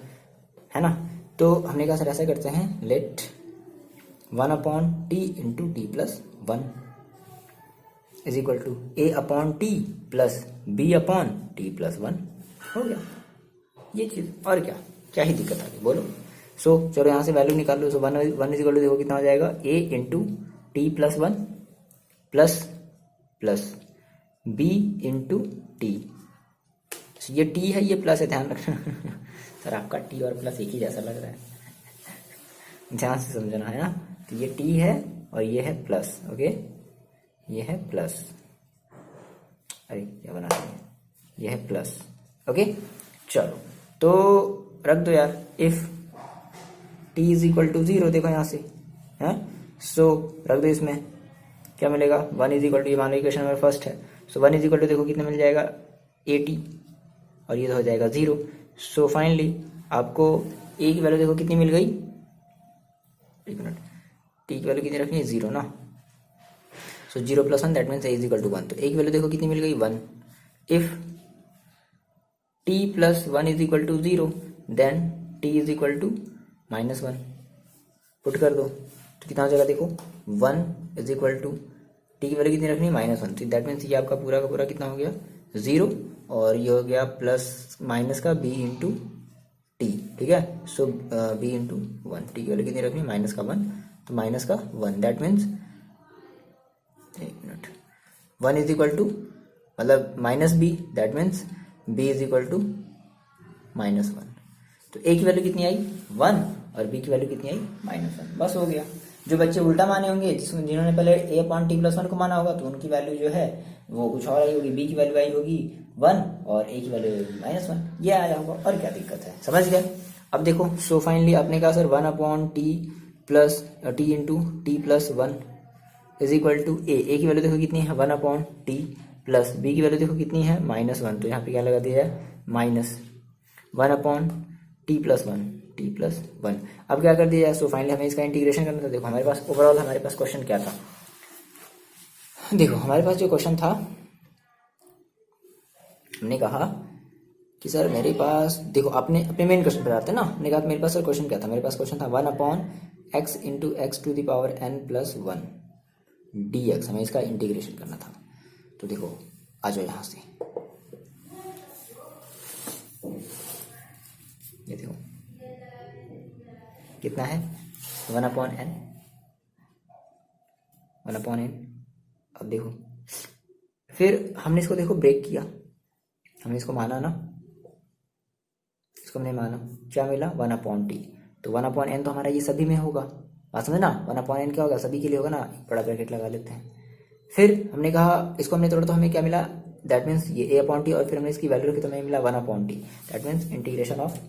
है ना। तो हमने कहा सर ऐसा करते हैं, let one upon t into t plus one is equal to a upon t plus b upon t plus one. हो गया ये चीज, और क्या क्या ही दिक्कत आ गई बोलो। सो चलो यहाँ से वैल्यू निकाल लो। So one is equal to देखो कितना हो जाएगा, a into t plus one plus plus b into t. ये टी है, ये प्लस है, ध्यान रखना सर आपका टी और प्लस एक ही जैसा लग रहा है, ध्यान से समझना है ना। तो ये टी है और ये है प्लस, ओके, ये है प्लस, अरे क्या बना रहे हैं, ये है प्लस, ओके। चलो तो रख दो यार, if t is equal to zero, देखो यहाँ से है, सो रख दो, इसमें क्या मिलेगा, वन इज इक्वल टू, ये मान लो इक्वेशन नंबर फर्स्ट है, so one is equal to देखो कितना मिल जाएगा, 80, और ये तो हो जाएगा जीरो। सो फाइनली आपको ए की वैल्यू देखो कितनी मिल गई, एक मिनट, टी की वैल्यू कितनी रखनी है, जीरो ना। So zero plus one that means a is equal to one. तो ए की वैल्यू देखो कितनी मिल गई, one. If t plus one is equal to zero then t is equal to minus one. Put कर दो तो कितना हो जाएगा, देखो one is equal to t की वैल्यू कितनी रखनी है, माइनस वन। तो दैट मीन्स ये आपका पूरा का पूरा कितना हो गया, जीरो, और ये हो गया प्लस माइनस का बी इंटू टी, ठीक है। So b into one, t की वैल्यू कितनी रखनी है, माइनस का वन, तो माइनस का वन, दैट मीन्स एक मिनट, वन इज इक्वल टू मतलब minus b, that means b is equal to minus one. तो ए की वैल्यू कितनी आई, वन, और बी की वैल्यू कितनी आई, माइनस वन। बस हो गया। जो बच्चे उल्टा माने होंगे, जिन्होंने पहले ए अपॉन टी प्लस वन को माना होगा, तो उनकी वैल्यू जो है वो कुछ और आई होगी, बी की वैल्यू आई होगी वन और ए की वैल्यू माइनस वन, ये आया होगा, और क्या दिक्कत है, समझ गए। अब देखो, सो फाइनली आपने कहा sir one upon t plus t into t plus one is equal to a की वैल्यू देखो कितनी है, one upon t plus B की वैल्यू देखो कितनी है, माइनस वन। तो यहाँ पे क्या लगा दिया है, minus one upon t plus one, T plus one. अब क्या कर दिया है, सो फाइनली हमें इसका इंटीग्रेशन करना था। देखो हमारे पास ओवरऑल हमारे पास क्वेश्चन क्या था, देखो हमारे पास जो क्वेश्चन था, हमने कहा कि सर मेरे पास, देखो आपने अपने मेन क्वेश्चन पर आते हैं ना, हमने कहा मेरे पास सर क्वेश्चन क्या था, मेरे पास क्वेश्चन था one upon x into x to the power n plus one d x, हमें इसका इंटीग्रेशन करना था। तो देखो आ जाओ यहाँ से, ये देखो कितना है, one upon n, one upon n. अब देखो फिर हमने इसको देखो ब्रेक किया, हमने इसको माना ना, इसको हमने माना, क्या मिला, वन अपॉन टी। तो वन अपॉन एन तो हमारा ये सभी में होगा, बात समझे ना, वन अपॉन एन क्या होगा, सभी के लिए होगा ना, बड़ा ब्रैकेट लगा लेते हैं। फिर हमने कहा इसको हमने तोड़ा तो हमें क्या मिला, दैट मीन्स ये ए अपॉन टी और फिर हमने इसकी वैल्यू रखी तो हमें मिला 1 upon T. That means integration of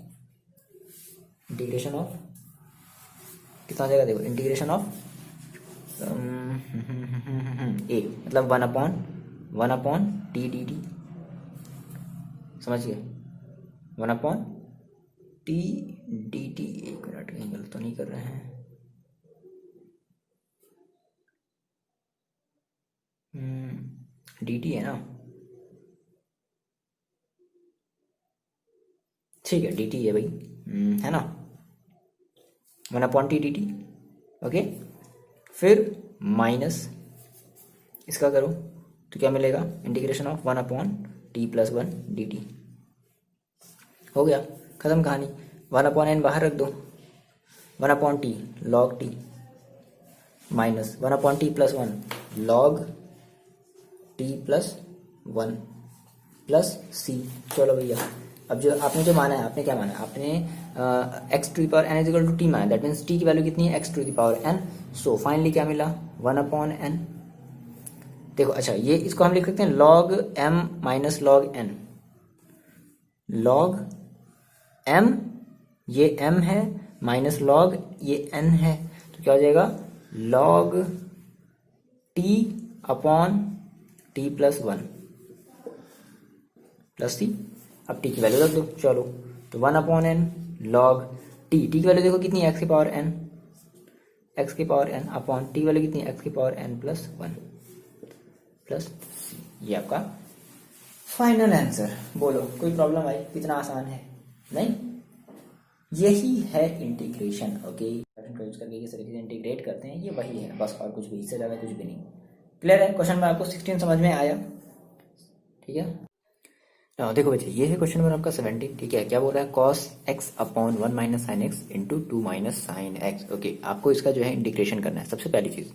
कितना हो जाएगा, देखो इंटीग्रेशन ऑफ ए मतलब 1 अपॉन टी डी टी, समझिए 1 अपॉन टी डी टी। एक मिनट, कहीं गलत तो नहीं कर रहे हैं, डी टी है ना, ठीक है डी टी है भाई, है ना 1 upon T D T. Okay, फिर माइनस इसका करो तो क्या मिलेगा, integration of 1 upon t plus 1 D t. हो गया, खत्म कहानी। 1 अपॉन एन बाहर रख दो, 1 upon t log t minus 1 upon t plus 1 log t plus 1 plus c. चलो भैया, अब जो आपने जो माना है, आपने क्या माना है, आपने x to the power n is equal to t माना। दैट मीन्स टी की वैल्यू कितनी है, x to the power n. So finally क्या मिला, 1 अपॉन एन। देखो अच्छा, ये इसको हम लिख सकते हैं log m minus log n. Log m, ये एम है, माइनस लॉग ये एन है, तो क्या हो जाएगा log t upon t plus 1 plus c. अब टी की वैल्यू रख दो, चलो तो 1 अपॉन एन लॉग टी की वैल्यू देखो कितनी है, एक्स की पावर एन, एक्स की power n upon t value कितनी है, एक्स की power n plus 1 plus c. ये आपका फाइनल आंसर। बोलो कोई प्रॉब्लम आई, कितना आसान है, नहीं? यही है इंटीग्रेशन। ओके, यूज करके इस तरीके से इंटीग्रेट करते हैं, ये वही है बस, और कुछ भी, इससे ज़्यादा कुछ भी नहीं। क्लियर है? क्वेश्चन में आपको 16 समझ में आया? ठीक है, देखो बच्चे, ये है क्वेश्चन नंबर आपका 17। ठीक है, क्या बोल रहा है, cos x upon 1 minus sine x into 2 minus sine x. Okay, आपको इसका जो है इंटीग्रेशन करना है। सबसे पहली चीज़,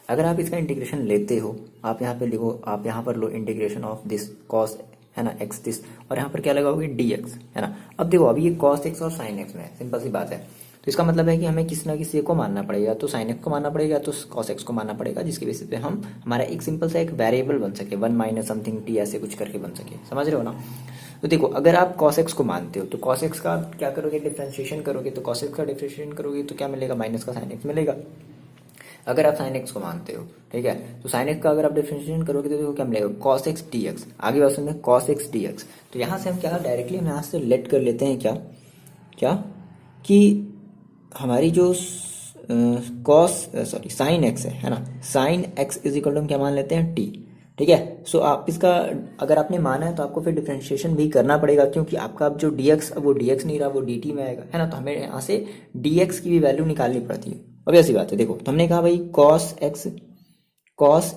अगर आप इसका इंटीग्रेशन लेते हो, आप यहाँ पे लिखो, आप यहाँ पर लो इंटीग्रेशन ऑफ दिस cos, है ना, x दिस, और यहाँ पर क्या लगाओगे dx, है ना। अब देखो, अभी ये cos x और sin x में, सिंपल सी बात है, तो इसका मतलब है कि हमें किसी ना किसी को मानना पड़ेगा, तो sin x को मानना पड़ेगा, तो cos x को मानना पड़ेगा, जिसके बेसिस पे हम हमारा एक सिंपल सा एक वेरिएबल बन सके, 1 माइनस समथिंग t ऐसे कुछ करके बन सके। समझ रहे हो ना? तो देखो, अगर आप cos x को मानते हो तो cos x का क्या करोगे, डिफ्रेंशिएशन करोगे, तो cos x का डिफ्रेंशिएशन करोगे तो क्या मिलेगा, माइनस का sin x मिलेगा। अगर आप sin x को मानते हो, ठीक है, तो sin x का अगर आप डिफरेंशिएशन करोगे तो देखो क्या मिलेगा, cos x dx। आगे बात सुनना, cos x dx। तो यहाँ से हम क्या डायरेक्टली हम यहाँ से लेट कर लेते हैं, क्या कि हमारी जो sin x है ना, sin x is equal to हम क्या मान लेते हैं, t। ठीक है, सो आप इसका अगर आपने माना है तो आपको फिर डिफरेंशिएशन भी करना पड़ेगा, क्योंकि आपका अब जो dx, अब वो dx नहीं रहा, वो dt में आएगा, है ना। तो हमें यहाँ से dx की भी वैल्यू निकालनी पड़ती है। अब ऐसी बात है, देखो, तो हमने कहा भाई cos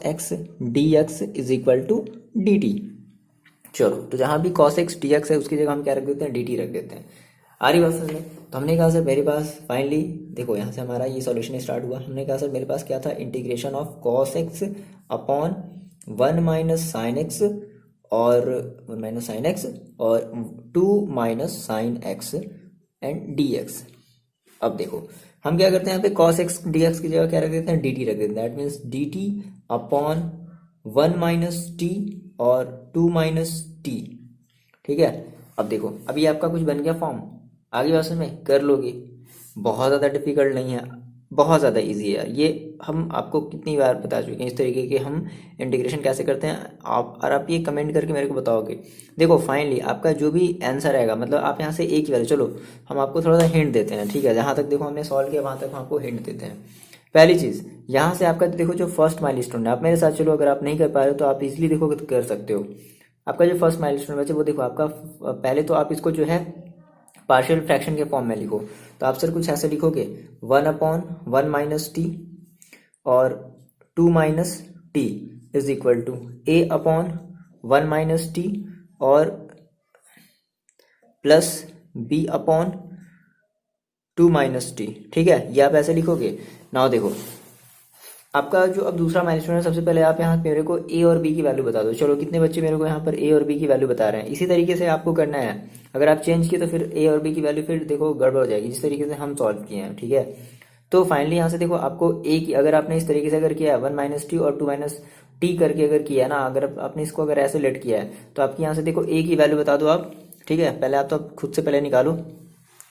x dx is equal to dt। चलो, तो जहां भी cos x dx है उसकी जगह हम क्या रख देते हैं, dt रख देते हैं। आ रही बात समझ में? तो हमने कहा सर मेरे पास फाइनली देखो, यहाँ से हमारा ये सॉल्यूशन स्टार्ट हुआ। हमने कहा सर मेरे पास क्या था, integration of cos x upon 1 minus sine x और 1 माइनस साइन एक्स और 2 minus sine x and dx। अब देखो, हम क्या करते हैं, यहाँ पे cos x dx की जगह क्या रख देते हैं, dt रख देते हैं। That means dt upon 1 minus t और 2 माइनस टी। ठीक है, अब देखो, अभी आपका कुछ बन गया फॉर्म, आगे बात में कर लोगे, बहुत ज़्यादा डिफिकल्ट नहीं है, बहुत ज़्यादा इजी है। ये हम आपको कितनी बार बता चुके हैं इस तरीके के हम इंटीग्रेशन कैसे करते हैं आप, और आप ये कमेंट करके मेरे को बताओगे। देखो फाइनली आपका जो भी आंसर आएगा, मतलब आप यहाँ से एक ही बार, चलो हम आपको थोड़ा सा हिंट देते हैं। ठीक है, जहाँ तक देखो हमने सॉल्व किया वहाँ तक हम आपको हिंट देते हैं। पहली चीज़, यहाँ से आपका देखो जो फर्स्ट माइलस्टोन है, आप मेरे साथ चलो, अगर आप नहीं कर पा रहे हो तो आप इजिली देखोगे तो कर सकते हो। आपका जो फर्स्ट माइलस्टोन बचे वो देखो, आपका पहले तो आप इसको जो है पार्शियल फ्रैक्शन के फॉर्म में लिखो। तो आप सर कुछ ऐसे लिखोगे, 1 अपॉन 1 माइनस टी और 2 minus t is equal to a upon 1 minus t और plus b upon 2 minus t. ठीक है, ये आप ऐसे लिखोगे। नाउ देखो, आपका जो अब दूसरा माइनस है, सबसे पहले आप यहाँ मेरे को ए और बी की वैल्यू बता दो। चलो, कितने बच्चे मेरे को यहाँ पर ए और बी की वैल्यू बता रहे हैं, इसी तरीके से आपको करना है। अगर आप चेंज किए तो फिर ए और बी की वैल्यू फिर देखो गड़बड़ हो जाएगी, जिस तरीके से हम सॉल्व किए हैं। ठीक है, तो फाइनली यहाँ से देखो आपको ए की, अगर आपने इस तरीके से अगर किया है 1 माइनस टी और 2 माइनस टी करके अगर किया है ना, अगर आपने इसको अगर ऐसे लेट किया है तो आपकी यहाँ से देखो ए की वैल्यू बता दो आप, ठीक है। पहले आप तो खुद से पहले निकालो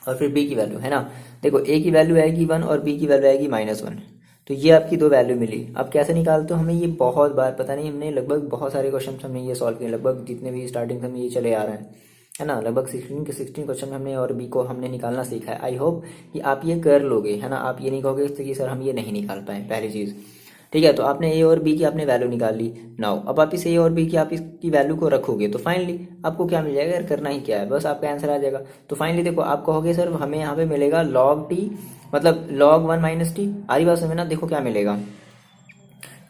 और फिर बी की वैल्यू, है ना। देखो ए की वैल्यू आएगी 1 और बी की वैल्यू आएगी -1। तो ये आपकी दो वैल्यू मिली। अब कैसे निकालते हो, हमें ये बहुत बार पता नहीं, हमने लगभग बहुत सारे क्वेश्चन हमने ये सॉल्व किए, लगभग जितने भी स्टार्टिंग से हम ये चले आ रहे हैं, है ना। लगभग 16 क्वेश्चन हमने और बी को हमने निकालना सीखा है। आई होप कि आप ये कर लोगे, है ना। आप ये नहीं कहोगे कि सर हम ये नहीं निकाल पाए, पहली चीज़, ठीक है। तो आपने ए और बी की आपने वैल्यू निकाल ली। नाउ अब आप इस ए और बी की आप इसकी वैल्यू को रखोगे तो फाइनली आपको क्या मिल जाएगा, यार करना ही क्या है, बस आपका आंसर आ जाएगा। तो फाइनली देखो आप कहोगे सर हमें यहाँ पे मिलेगा log टी, मतलब log 1 माइनस टी, आ रही बात समझ में ना। देखो क्या मिलेगा,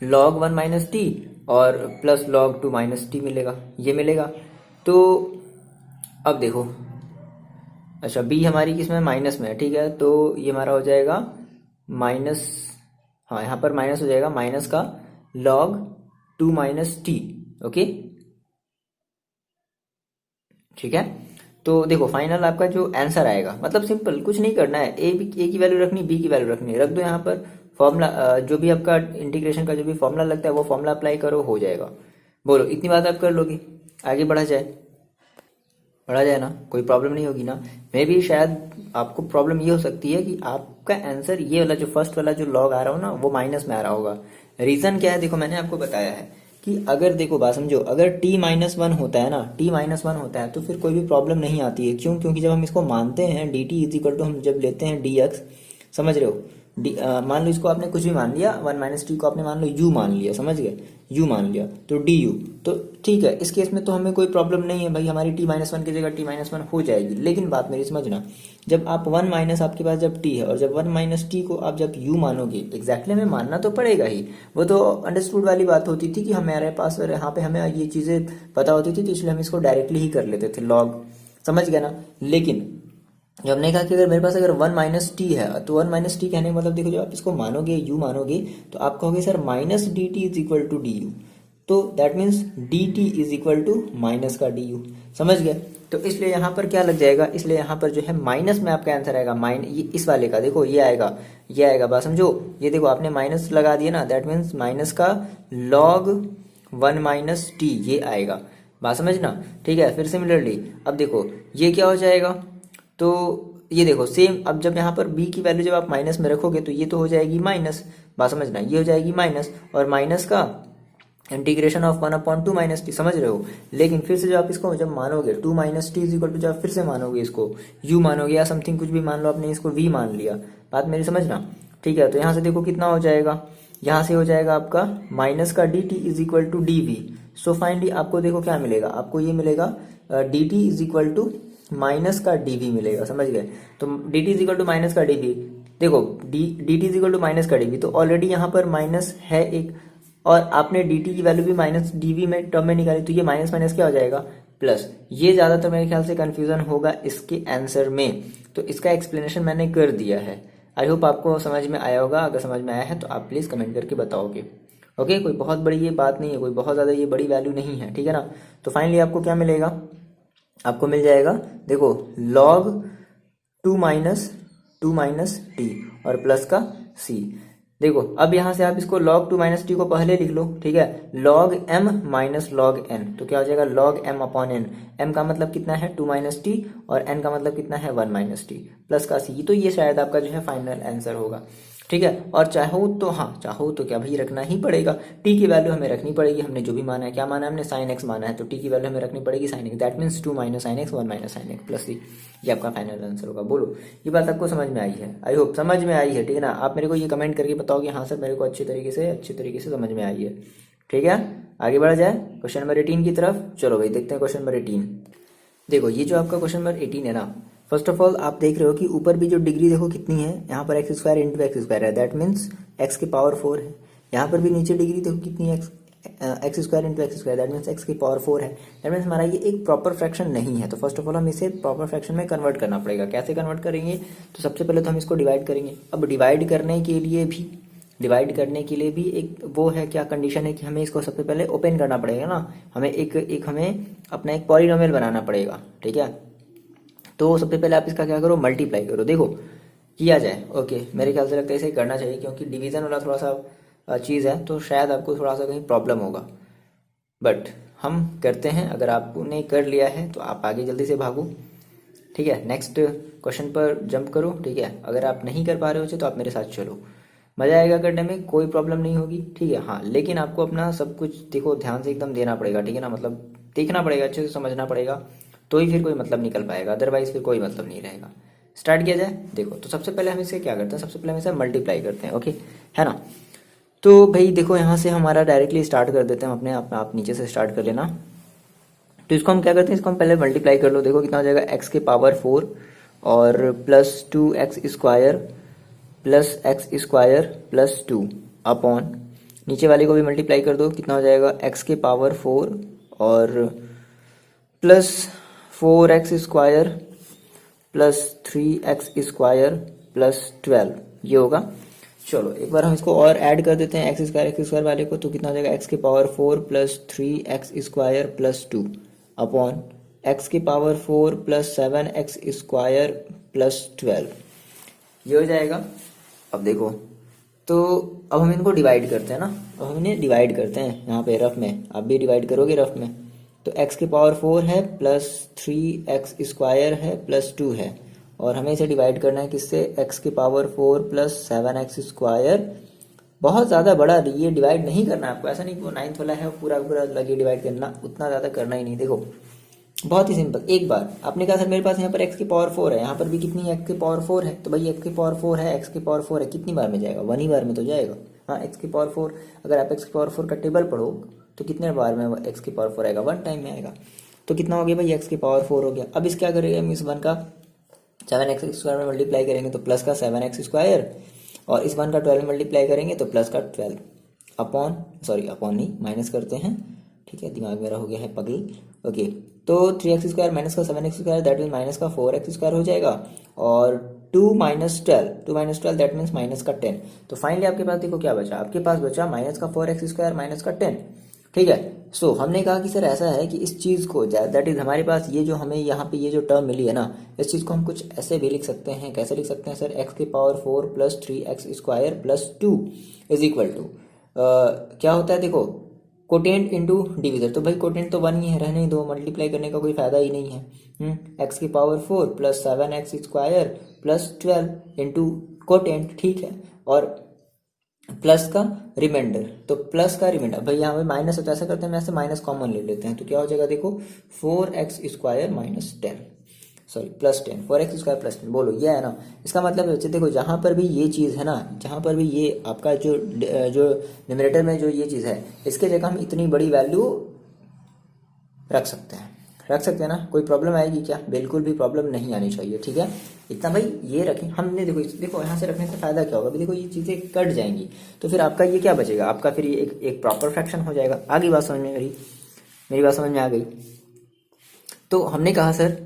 log 1 माइनस टी और प्लस log 2 माइनस टी मिलेगा, ये मिलेगा। तो अब देखो, अच्छा बी हमारी किसमें, माइनस में है, ठीक है। तो ये हमारा हो जाएगा माइनस, हाँ यहाँ पर माइनस हो जाएगा, माइनस का log 2 माइनस टी, ओके, ठीक है। तो देखो फाइनल आपका जो आंसर आएगा, मतलब सिंपल, कुछ नहीं करना है, ए की वैल्यू रखनी, बी की वैल्यू रखनी, रख दो यहाँ पर फॉर्मूला, जो भी आपका इंटीग्रेशन का जो भी फॉर्मूला लगता है वो फॉर्मूला अप्लाई करो, हो जाएगा। बोलो इतनी बात आप कर लोगे, आगे बढ़ा जाए ना, कोई प्रॉब्लम नहीं होगी ना। मे भी शायद आपको प्रॉब्लम ये हो सकती है कि आपका आंसर ये वाला जो फर्स्ट वाला जो लॉग आ रहा हो ना वो माइनस में आ रहा होगा। रीजन क्या है, देखो मैंने आपको बताया है कि अगर देखो बात समझो, अगर t-1 होता है ना, t-1 होता है तो फिर कोई भी प्रॉब्लम नहीं आती है। क्यों, क्योंकि जब हम इसको मानते हैं dt इज इक्वल टू, हम जब लेते हैं dx, समझ रहे हो, मान लो इसको आपने कुछ भी मान लिया, 1 माइनस टी को आपने मान लो u मान लिया, समझ गए, u मान लिया तो du, तो ठीक है। इस केस में तो हमें कोई प्रॉब्लम नहीं है भाई, हमारी t-1 की जगह t-1 हो जाएगी। लेकिन बात मेरी समझना, जब आप 1 माइनस आपके पास जब t है और जब 1 माइनस टी को आप जब u मानोगे, एग्जैक्टली हमें मानना तो पड़ेगा ही, वो तो अंडरस्टूड वाली बात होती थी कि हमारे पास यहाँ पे हमें ये चीज़ें पता होती थी, तो इसलिए हम इसको डायरेक्टली ही कर लेते थे लॉग, समझ गया ना। लेकिन जब हमने कहा कि अगर मेरे पास अगर 1 माइनस टी है, तो 1 माइनस टी कहने का मतलब देखो, जब आप इसको मानोगे, u मानोगे, तो आप कहोगे sir minus d t is equal to d u, तो that means d t is equal to minus का डी यू, समझ गए। तो इसलिए यहाँ पर क्या लग जाएगा, इसलिए यहाँ पर जो है माइनस में आपका आंसर आएगा, ये इस वाले का देखो, ये आएगा, बात समझो, ये देखो आपने माइनस लगा दिया ना, दैट मीन्स माइनस का log 1 माइनस टी, ये आएगा, बात समझना, ठीक है। फिर सिमिलरली अब देखो ये क्या हो जाएगा, तो ये देखो सेम, अब जब यहाँ पर b की वैल्यू जब आप माइनस में रखोगे तो ये तो हो जाएगी माइनस, बात समझना, ये हो जाएगी माइनस, और माइनस का इंटीग्रेशन ऑफ 1/2 माइनस टी, समझ रहे हो। लेकिन फिर से जब आप इसको जब मानोगे 2 minus t is equal to, जब फिर से मानोगे इसको u मानोगे या समथिंग कुछ भी मान लो, आपने इसको v मान लिया, बात मेरी समझना, ठीक है। तो यहाँ से देखो कितना हो जाएगा, यहाँ से हो जाएगा आपका माइनस का d t is equal to d v. So finally आपको देखो क्या मिलेगा, आपको ये मिलेगा d t is equal to minus का डीवी मिलेगा, समझ गए। तो d t is equal to minus का डीवी, देखो d t is equal to minus का डीवी, तो ऑलरेडी यहाँ पर माइनस है एक, और आपने डी टी की वैल्यू भी माइनस डीवी में टर्म में निकाली, तो ये माइनस माइनस क्या हो जाएगा, प्लस। ये ज़्यादातर मेरे ख्याल से कन्फ्यूजन होगा इसके आंसर में, तो इसका एक्सप्लेनेशन मैंने कर दिया है। आई होप आपको समझ में आया होगा, अगर समझ में आया है तो आप प्लीज़ कमेंट करके बताओगे, ओके। कोई बहुत बड़ी ये बात नहीं है, कोई बहुत ज़्यादा ये बड़ी वैल्यू नहीं है, ठीक है ना। तो फाइनली आपको क्या मिलेगा, आपको मिल जाएगा देखो log 2 माइनस टी और प्लस का c। देखो अब यहाँ से आप इसको log 2 माइनस टी को पहले लिख लो, ठीक है, log m minus log n, तो क्या हो जाएगा log m upon n, m का मतलब कितना है 2 माइनस टी और n का मतलब कितना है 1 माइनस टी प्लस का c। तो ये शायद आपका जो है फाइनल आंसर होगा, ठीक है। और चाहो तो, हाँ चाहो तो क्या भाई रखना ही पड़ेगा, टी की वैल्यू हमें रखनी पड़ेगी, हमने जो भी माना है, क्या माना है हमने, साइन एक्स माना है, तो टी की वैल्यू हमें रखनी पड़ेगी sine x, that means 2 minus sine x 1 minus sine x plus c, ये आपका फाइनल आंसर होगा। बोलो ये बात आपको समझ में आई है, आई होप समझ में आई है, ठीक है ना। आप मेरे को ये कमेंट करके बताओ कि हाँ सर मेरे को अच्छे तरीके से समझ में आई है, ठीक है। आगे बढ़ा जाए क्वेश्चन नंबर 18 की तरफ, चलो भाई देखते हैं क्वेश्चन नंबर 18। देखो ये जो आपका क्वेश्चन नंबर 18 है ना, फर्स्ट ऑफ ऑल आप देख रहे हो कि ऊपर भी जो डिग्री देखो कितनी है, यहाँ पर x square into x square है, दैट मीन्स एक्स की पावर 4 है। यहाँ पर भी नीचे डिग्री देखो कितनी है, x square into x square, that means x की पावर 4 है। दैट मीन्स हमारा ये एक प्रॉपर फ्रैक्शन नहीं है, तो फर्स्ट ऑफ ऑल हम इसे प्रॉपर फ्रैक्शन में कन्वर्ट करना पड़ेगा। कैसे कन्वर्ट करेंगे, तो सबसे पहले तो हम इसको डिवाइड करेंगे। अब डिवाइड करने के लिए भी एक वो है, क्या कंडीशन है कि हमें इसको सबसे पहले ओपन करना पड़ेगा ना, हमें हमें अपना एक पॉलिनोमियल बनाना पड़ेगा, ठीक है। तो सबसे पहले आप इसका क्या करो, मल्टीप्लाई करो। देखो किया जाए। ओके, मेरे ख्याल से लगता है इसे करना चाहिए, क्योंकि डिवीज़न वाला थोड़ा सा चीज़ है, तो शायद आपको थोड़ा सा कहीं प्रॉब्लम होगा, बट हम करते हैं। अगर आपने कर लिया है तो आप आगे जल्दी से भागो, ठीक है। नेक्स्ट क्वेश्चन पर जंप करो, ठीक है। अगर आप नहीं कर पा रहे हो तो आप मेरे साथ चलो, मज़ा आएगा करने में, कोई प्रॉब्लम नहीं होगी, ठीक है। हाँ, लेकिन आपको अपना सब कुछ देखो ध्यान से एकदम देना पड़ेगा, ठीक है ना, मतलब देखना पड़ेगा, अच्छे से समझना पड़ेगा, तो ही फिर कोई मतलब निकल पाएगा, अदरवाइज फिर कोई मतलब नहीं रहेगा। स्टार्ट किया जाए। देखो, तो सबसे पहले हम इसे क्या करते हैं, सबसे पहले हम इसे मल्टीप्लाई करते हैं, ओके, है ना। तो भाई देखो, यहाँ से हमारा डायरेक्टली स्टार्ट कर देते हैं अपने आप नीचे से स्टार्ट कर लेना। तो इसको हम क्या करते हैं, इसको हम पहले मल्टीप्लाई कर लो। देखो कितना हो जाएगा, एक्स के पावर 4 और plus 2x² plus x² plus 2 upon, नीचे वाले को भी मल्टीप्लाई कर दो, कितना हो जाएगा, एक्स के पावर 4 और plus 4x² plus 3x² plus 12, ये होगा। चलो एक बार हम इसको और ऐड कर देते हैं x² वाले को, तो कितना हो जाएगा, एक्स के power 4 plus 3x² plus 2 upon x की पावर 4 प्लस 7x² प्लस 12, ये हो जाएगा। अब देखो, तो अब हम इनको डिवाइड करते हैं ना, अब हम इन्हें डिवाइड करते हैं यहाँ पे रफ में, आप भी डिवाइड करोगे रफ में। तो x की पावर 4 है प्लस 3x² है प्लस 2 है, और हमें इसे डिवाइड करना है किससे, x की पावर 4 प्लस 7x²। बहुत ज़्यादा बड़ा ये डिवाइड नहीं करना है आपको, ऐसा नहीं कि वो 9th वाला है पूरा पूरा लगे डिवाइड करना, उतना ज़्यादा करना ही नहीं। देखो बहुत ही सिंपल, एक बार आपने कहा सर मेरे पास यहाँ पर x की पावर 4 है, यहाँ पर भी कितनी x की पावर 4 है, तो भाई x की पावर 4 है, x की पावर 4 है, कितनी बार में जाएगा, 1 ही बार में तो जाएगा। हाँ, x की पावर 4, अगर आप x की पावर 4 का टेबल पढ़ो तो कितने बार में x की पावर 4 आएगा, 1 टाइम में आएगा। तो कितना हो गया भाई, x की पावर 4 हो गया। अब इस क्या करेंगे हम, इस 1 का 7x² में मल्टीप्लाई करेंगे तो प्लस का 7x², और इस 1 का 12 में मल्टीप्लाई करेंगे तो प्लस का 12 अपॉन, सॉरी अपॉन नहीं, माइनस करते हैं, ठीक है, दिमाग मेरा हो गया है पगल। ओके, तो 3x² माइनस का 7x² दैट मीन माइनस का 4x² हो जाएगा, और 2 माइनस 12 दैट मीन्स माइनस का 10। तो फाइनली आपके पास देखो क्या बचा, आपके पास बचा माइनस का 4x² माइनस का 10, ठीक है। सो हमने कहा कि सर ऐसा है कि इस चीज़ को, दैट इज हमारे पास ये जो हमें यहाँ पे ये जो टर्म मिली है ना, इस चीज़ को हम कुछ ऐसे भी लिख सकते हैं। कैसे लिख सकते हैं सर, एक्स की power 4 plus 3x² plus 2 is equal to, क्या होता है देखो, कोटेंट इंटू डिविजर। तो भाई कोटेंट तो 1 ही है, रहने दो, मल्टीप्लाई करने का कोई फायदा ही नहीं है। एक्स की power 4 plus 7x² plus 12 into quotient, ठीक है, और प्लस का रिमाइंडर, तो प्लस का रिमाइंडर, भाई यहाँ पे माइनस है तो ऐसा करते हैं, मैं ऐसे माइनस कॉमन ले लेते हैं, तो क्या हो जाएगा देखो, 4x² minus 10, sorry plus 10, 4x² plus 10, बोलो ये है ना। इसका मतलब बच्चे देखो, जहाँ पर भी ये चीज़ है ना, जहाँ पर भी ये आपका जो न्यूमरेटर में जो ये चीज़ है, इसके जगह हम इतनी बड़ी वैल्यू रख सकते हैं ना, कोई प्रॉब्लम आएगी क्या, बिल्कुल भी प्रॉब्लम नहीं आनी चाहिए, ठीक है। इतना भाई ये रखें हमने, देखो यहाँ से रखने से फायदा क्या होगा, देखो ये चीज़ें कट जाएंगी, तो फिर आपका ये क्या बचेगा, आपका फिर ये एक प्रॉपर फ्रैक्शन हो जाएगा। आगे बात समझ में मेरी बात समझ में आ गई। तो हमने कहा सर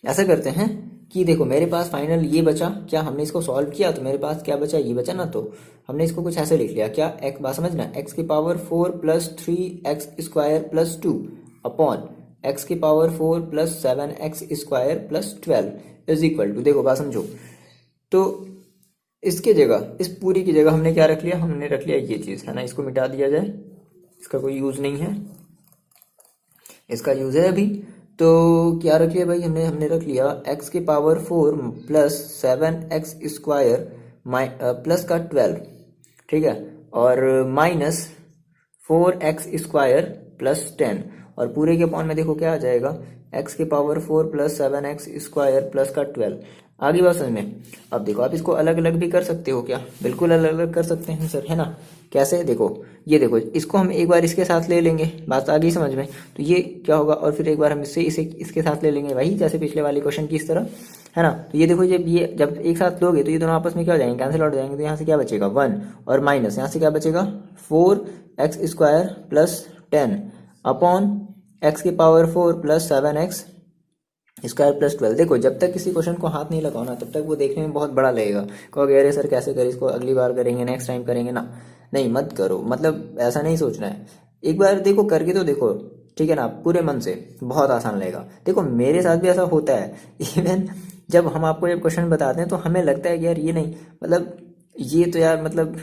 ऐसा करते हैं कि देखो मेरे पास फाइनल ये बचा, क्या हमने इसको सॉल्व किया तो मेरे पास क्या बचा, ये बचा ना, तो हमने इसको कुछ ऐसे लिख लिया, क्या, एक बात समझना, एक्स की power 4 plus 3x² plus 2 upon x की power 4 plus 7x² plus 12 is equal to, देखो बात समझो, तो इसके जगह, इस पूरी की जगह हमने क्या रख लिया, हमने रख लिया ये चीज़, है ना, इसको मिटा दिया जाए, इसका कोई यूज़ नहीं है, इसका यूज़ है अभी। तो क्या रख लिया भाई, हमने रख लिया एक्स की पावर 4 प्लस 7x² प्लस का 12, ठीक है, और माइनस 4x² प्लस 10, और पूरे के अपॉन में देखो क्या आ जाएगा, एक्स की पावर 4 प्लस 7x² प्लस का 12। आगे बात समझ में। अब देखो आप इसको अलग अलग भी कर सकते हो क्या, बिल्कुल अलग अलग कर सकते हैं सर, है ना। कैसे, देखो ये देखो, इसको हम एक बार इसके साथ ले लेंगे, बात आ गई समझ में, तो ये क्या होगा, और फिर एक बार हम इसे इसके साथ ले लेंगे, वही जैसे पिछले वाले क्वेश्चन की इस तरह, है ना। तो ये देखो, जब एक साथ लोगे तो ये दोनों आपस में क्या हो जाएंगे, कैंसिल आउट हो जाएंगे, तो यहाँ से क्या बचेगा 1, और माइनस यहाँ से क्या बचेगा 4x² प्लस 10 अपॉन एक्स की पावर 4 प्लस 7x² प्लस 12। देखो जब तक किसी क्वेश्चन को हाथ नहीं लगाओ ना, तब तक वो देखने में बहुत बड़ा लगेगा, कहोगे अरे सर कैसे करें इसको, अगली बार करेंगे, नेक्स्ट टाइम करेंगे ना, नहीं मत करो, मतलब ऐसा नहीं सोचना है, एक बार देखो करके तो देखो, ठीक है ना, पूरे मन से, बहुत आसान लगेगा। देखो मेरे साथ भी ऐसा होता है, इवन जब हम आपको ये क्वेश्चन बताते हैं तो हमें लगता है कि यार ये नहीं, मतलब ये तो यार मतलब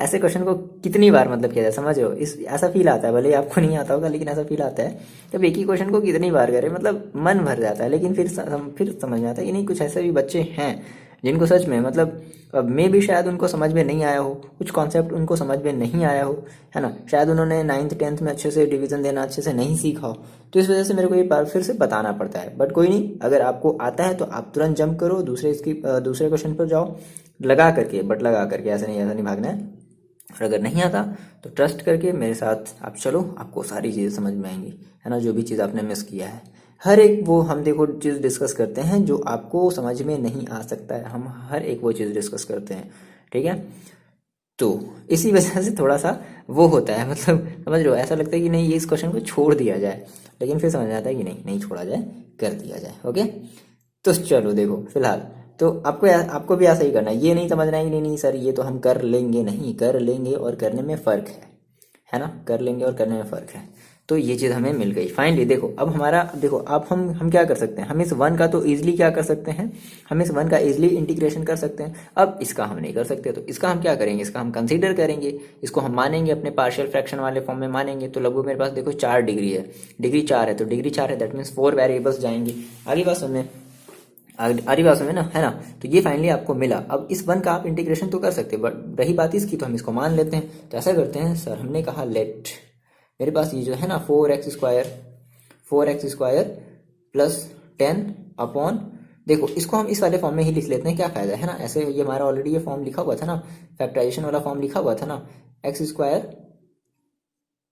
ऐसे क्वेश्चन को कितनी बार मतलब किया जाए, समझ रहे हो, इस ऐसा फील आता है, भले ही आपको नहीं आता होगा लेकिन ऐसा फील आता है जब एक ही क्वेश्चन को कितनी बार करें, मतलब मन भर जाता है। लेकिन फिर समझ में आता है कि नहीं, कुछ ऐसे भी बच्चे हैं जिनको सच में मतलब मे भी शायद उनको समझ में नहीं आया हो, कुछ कॉन्सेप्ट उनको समझ में नहीं आया हो, है ना, शायद उन्होंने 9th 10th में अच्छे से डिवीजन देना अच्छे से नहीं सीखा हो, तो इस वजह से मेरे को ये बार फिर से बताना पड़ता है। बट कोई नहीं, अगर आपको आता है तो आप तुरंत जंप करो, दूसरे क्वेश्चन पर जाओ, लगा करके, बट लगा करके, ऐसा नहीं भागना है। और अगर नहीं आता तो ट्रस्ट करके मेरे साथ आप चलो, आपको सारी चीज़ें समझ में आएंगी, है ना, जो भी चीज़ आपने मिस किया है। हर एक वो हम देखो चीज़ डिस्कस करते हैं जो आपको समझ में नहीं आ सकता है, हम हर एक वो चीज़ डिस्कस करते हैं, ठीक है। तो इसी वजह से थोड़ा सा वो होता है, मतलब समझ रहे हो, ऐसा लगता है कि नहीं ये इस क्वेश्चन को छोड़ दिया जाए, लेकिन फिर समझ आता है कि नहीं नहीं छोड़ा जाए, कर दिया जाए। ओके, तो चलो देखो फिलहाल तो आपको भी ऐसा ही करना है, ये नहीं समझना है कि नहीं नहीं सर ये तो हम कर लेंगे, नहीं, कर लेंगे और करने में फ़र्क है ना, कर लेंगे और करने में फ़र्क है। तो ये चीज़ हमें मिल गई फाइनली। देखो अब हमारा, देखो अब हम क्या कर सकते हैं, हम इस वन का तो ईजिली क्या कर सकते हैं, हम इस वन का ईजिली इंटीग्रेशन कर सकते हैं। अब इसका हम नहीं कर सकते, तो इसका हम क्या करेंगे, इसका हम कंसीडर करेंगे, इसको हम मानेंगे अपने पार्शियल फ्रैक्शन वाले फॉर्म में मानेंगे। तो लगभग मेरे पास देखो 4 डिग्री है, डिग्री 4 है, तो डिग्री 4 है, दैट मीन्स 4 वेरिएबल्स जाएंगे। आगे बात सुनने, आरी बात समझे ना, है ना। तो ये फाइनली आपको मिला। अब इस वन का आप इंटीग्रेशन तो कर सकते हैं, बट रही बात इसकी तो हम इसको मान लेते हैं। तो ऐसा करते हैं, सर हमने कहा लेट, मेरे पास ये जो है ना 4x स्क्वायर प्लस 10 अपॉन, देखो इसको हम इस वाले फॉर्म में ही लिख लेते हैं, क्या फायदा है ना, ऐसे ये हमारा ऑलरेडी ये फॉर्म लिखा हुआ था ना, फैक्टराइजेशन वाला फॉर्म लिखा हुआ था ना, एक्स स्क्वायर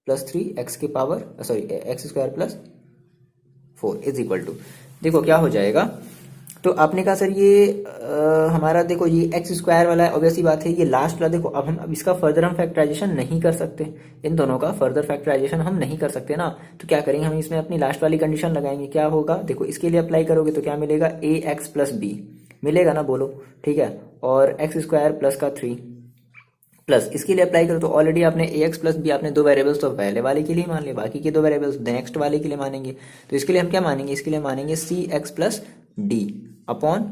प्लस 3 एक्स की power, sorry x square plus 4 is equal to, देखो क्या हो जाएगा। तो आपने कहा सर ये हमारा देखो ये एक्स स्क्वायर वाला है, ऑब्वियसली बात है, ये लास्ट वाला देखो, अब इसका फर्दर हम फैक्टराइजेशन नहीं कर सकते, इन दोनों का फर्दर फैक्टराइजेशन हम नहीं कर सकते ना। तो क्या करेंगे, हम इसमें अपनी लास्ट वाली कंडीशन लगाएंगे, क्या होगा, देखो इसके लिए अप्लाई करोगे तो क्या मिलेगा, ए एक्स प्लस बी मिलेगा ना, बोलो ठीक है, और एक्स स्क्वायर प्लस का 3 प्लस इसके लिए अप्लाई करो तो ऑलरेडी आपने ए एक्स प्लस बी, आपने 2 वेरिएबल्स तो पहले वाले के लिए मान लिए, बाकी के 2 वेरिएबल्स नेक्स्ट वाले के लिए मानेंगे। तो इसके लिए हम क्या मानेंगे, इसके लिए मानेंगे c x plus d upon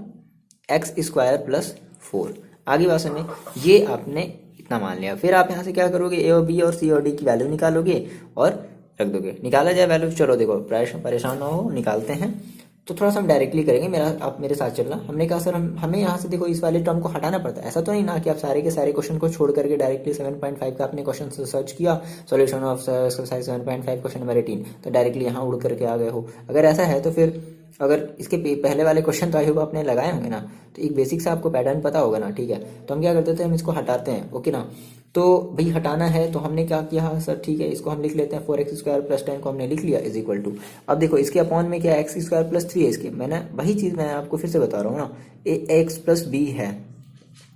x square plus 4। आगे बात सुनिए, ये आपने इतना मान लिया, फिर आप यहाँ से क्या करोगे, ए और बी और सी और डी की वैल्यू निकालोगे और रख दोगे, निकाला जाए वैल्यू। चलो देखो परेशान ना हो, निकालते हैं। तो थोड़ा सा हम डायरेक्टली करेंगे, मेरा आप मेरे साथ चलना। हमने कहा सर हमें यहाँ से देखो इस वाले टर्म को हटाना पड़ता है, ऐसा तो नहीं ना कि आप सारे के सारे क्वेश्चन को छोड़ करके डायरेक्टली 7.5 का आपने क्वेश्चन सर्च किया, solution of exercise 7.5 question number 18, तो डायरेक्टली यहाँ उड़ करके आ गए हो। अगर ऐसा है तो फिर अगर इसके पहले वाले क्वेश्चन तो आई होगा आपने लगाए होंगे ना, तो एक बेसिक से आपको पैटर्न पता होगा ना, ठीक है। तो हम क्या करते थे, हम इसको हटाते हैं, ओके ना। तो भाई हटाना है तो हमने क्या किया, सर ठीक है इसको हम लिख लेते हैं, 4x स्क्वायर प्लस 10 को हमने लिख लिया इज इक्वल टू, अब देखो इसके अपॉन में क्या है, एक्स स्क्वायर प्लस 3 है, इसके मैंने वही चीज़ मैं आपको फिर से बता रहा हूँ ना, ए एक्स प्लस बी है।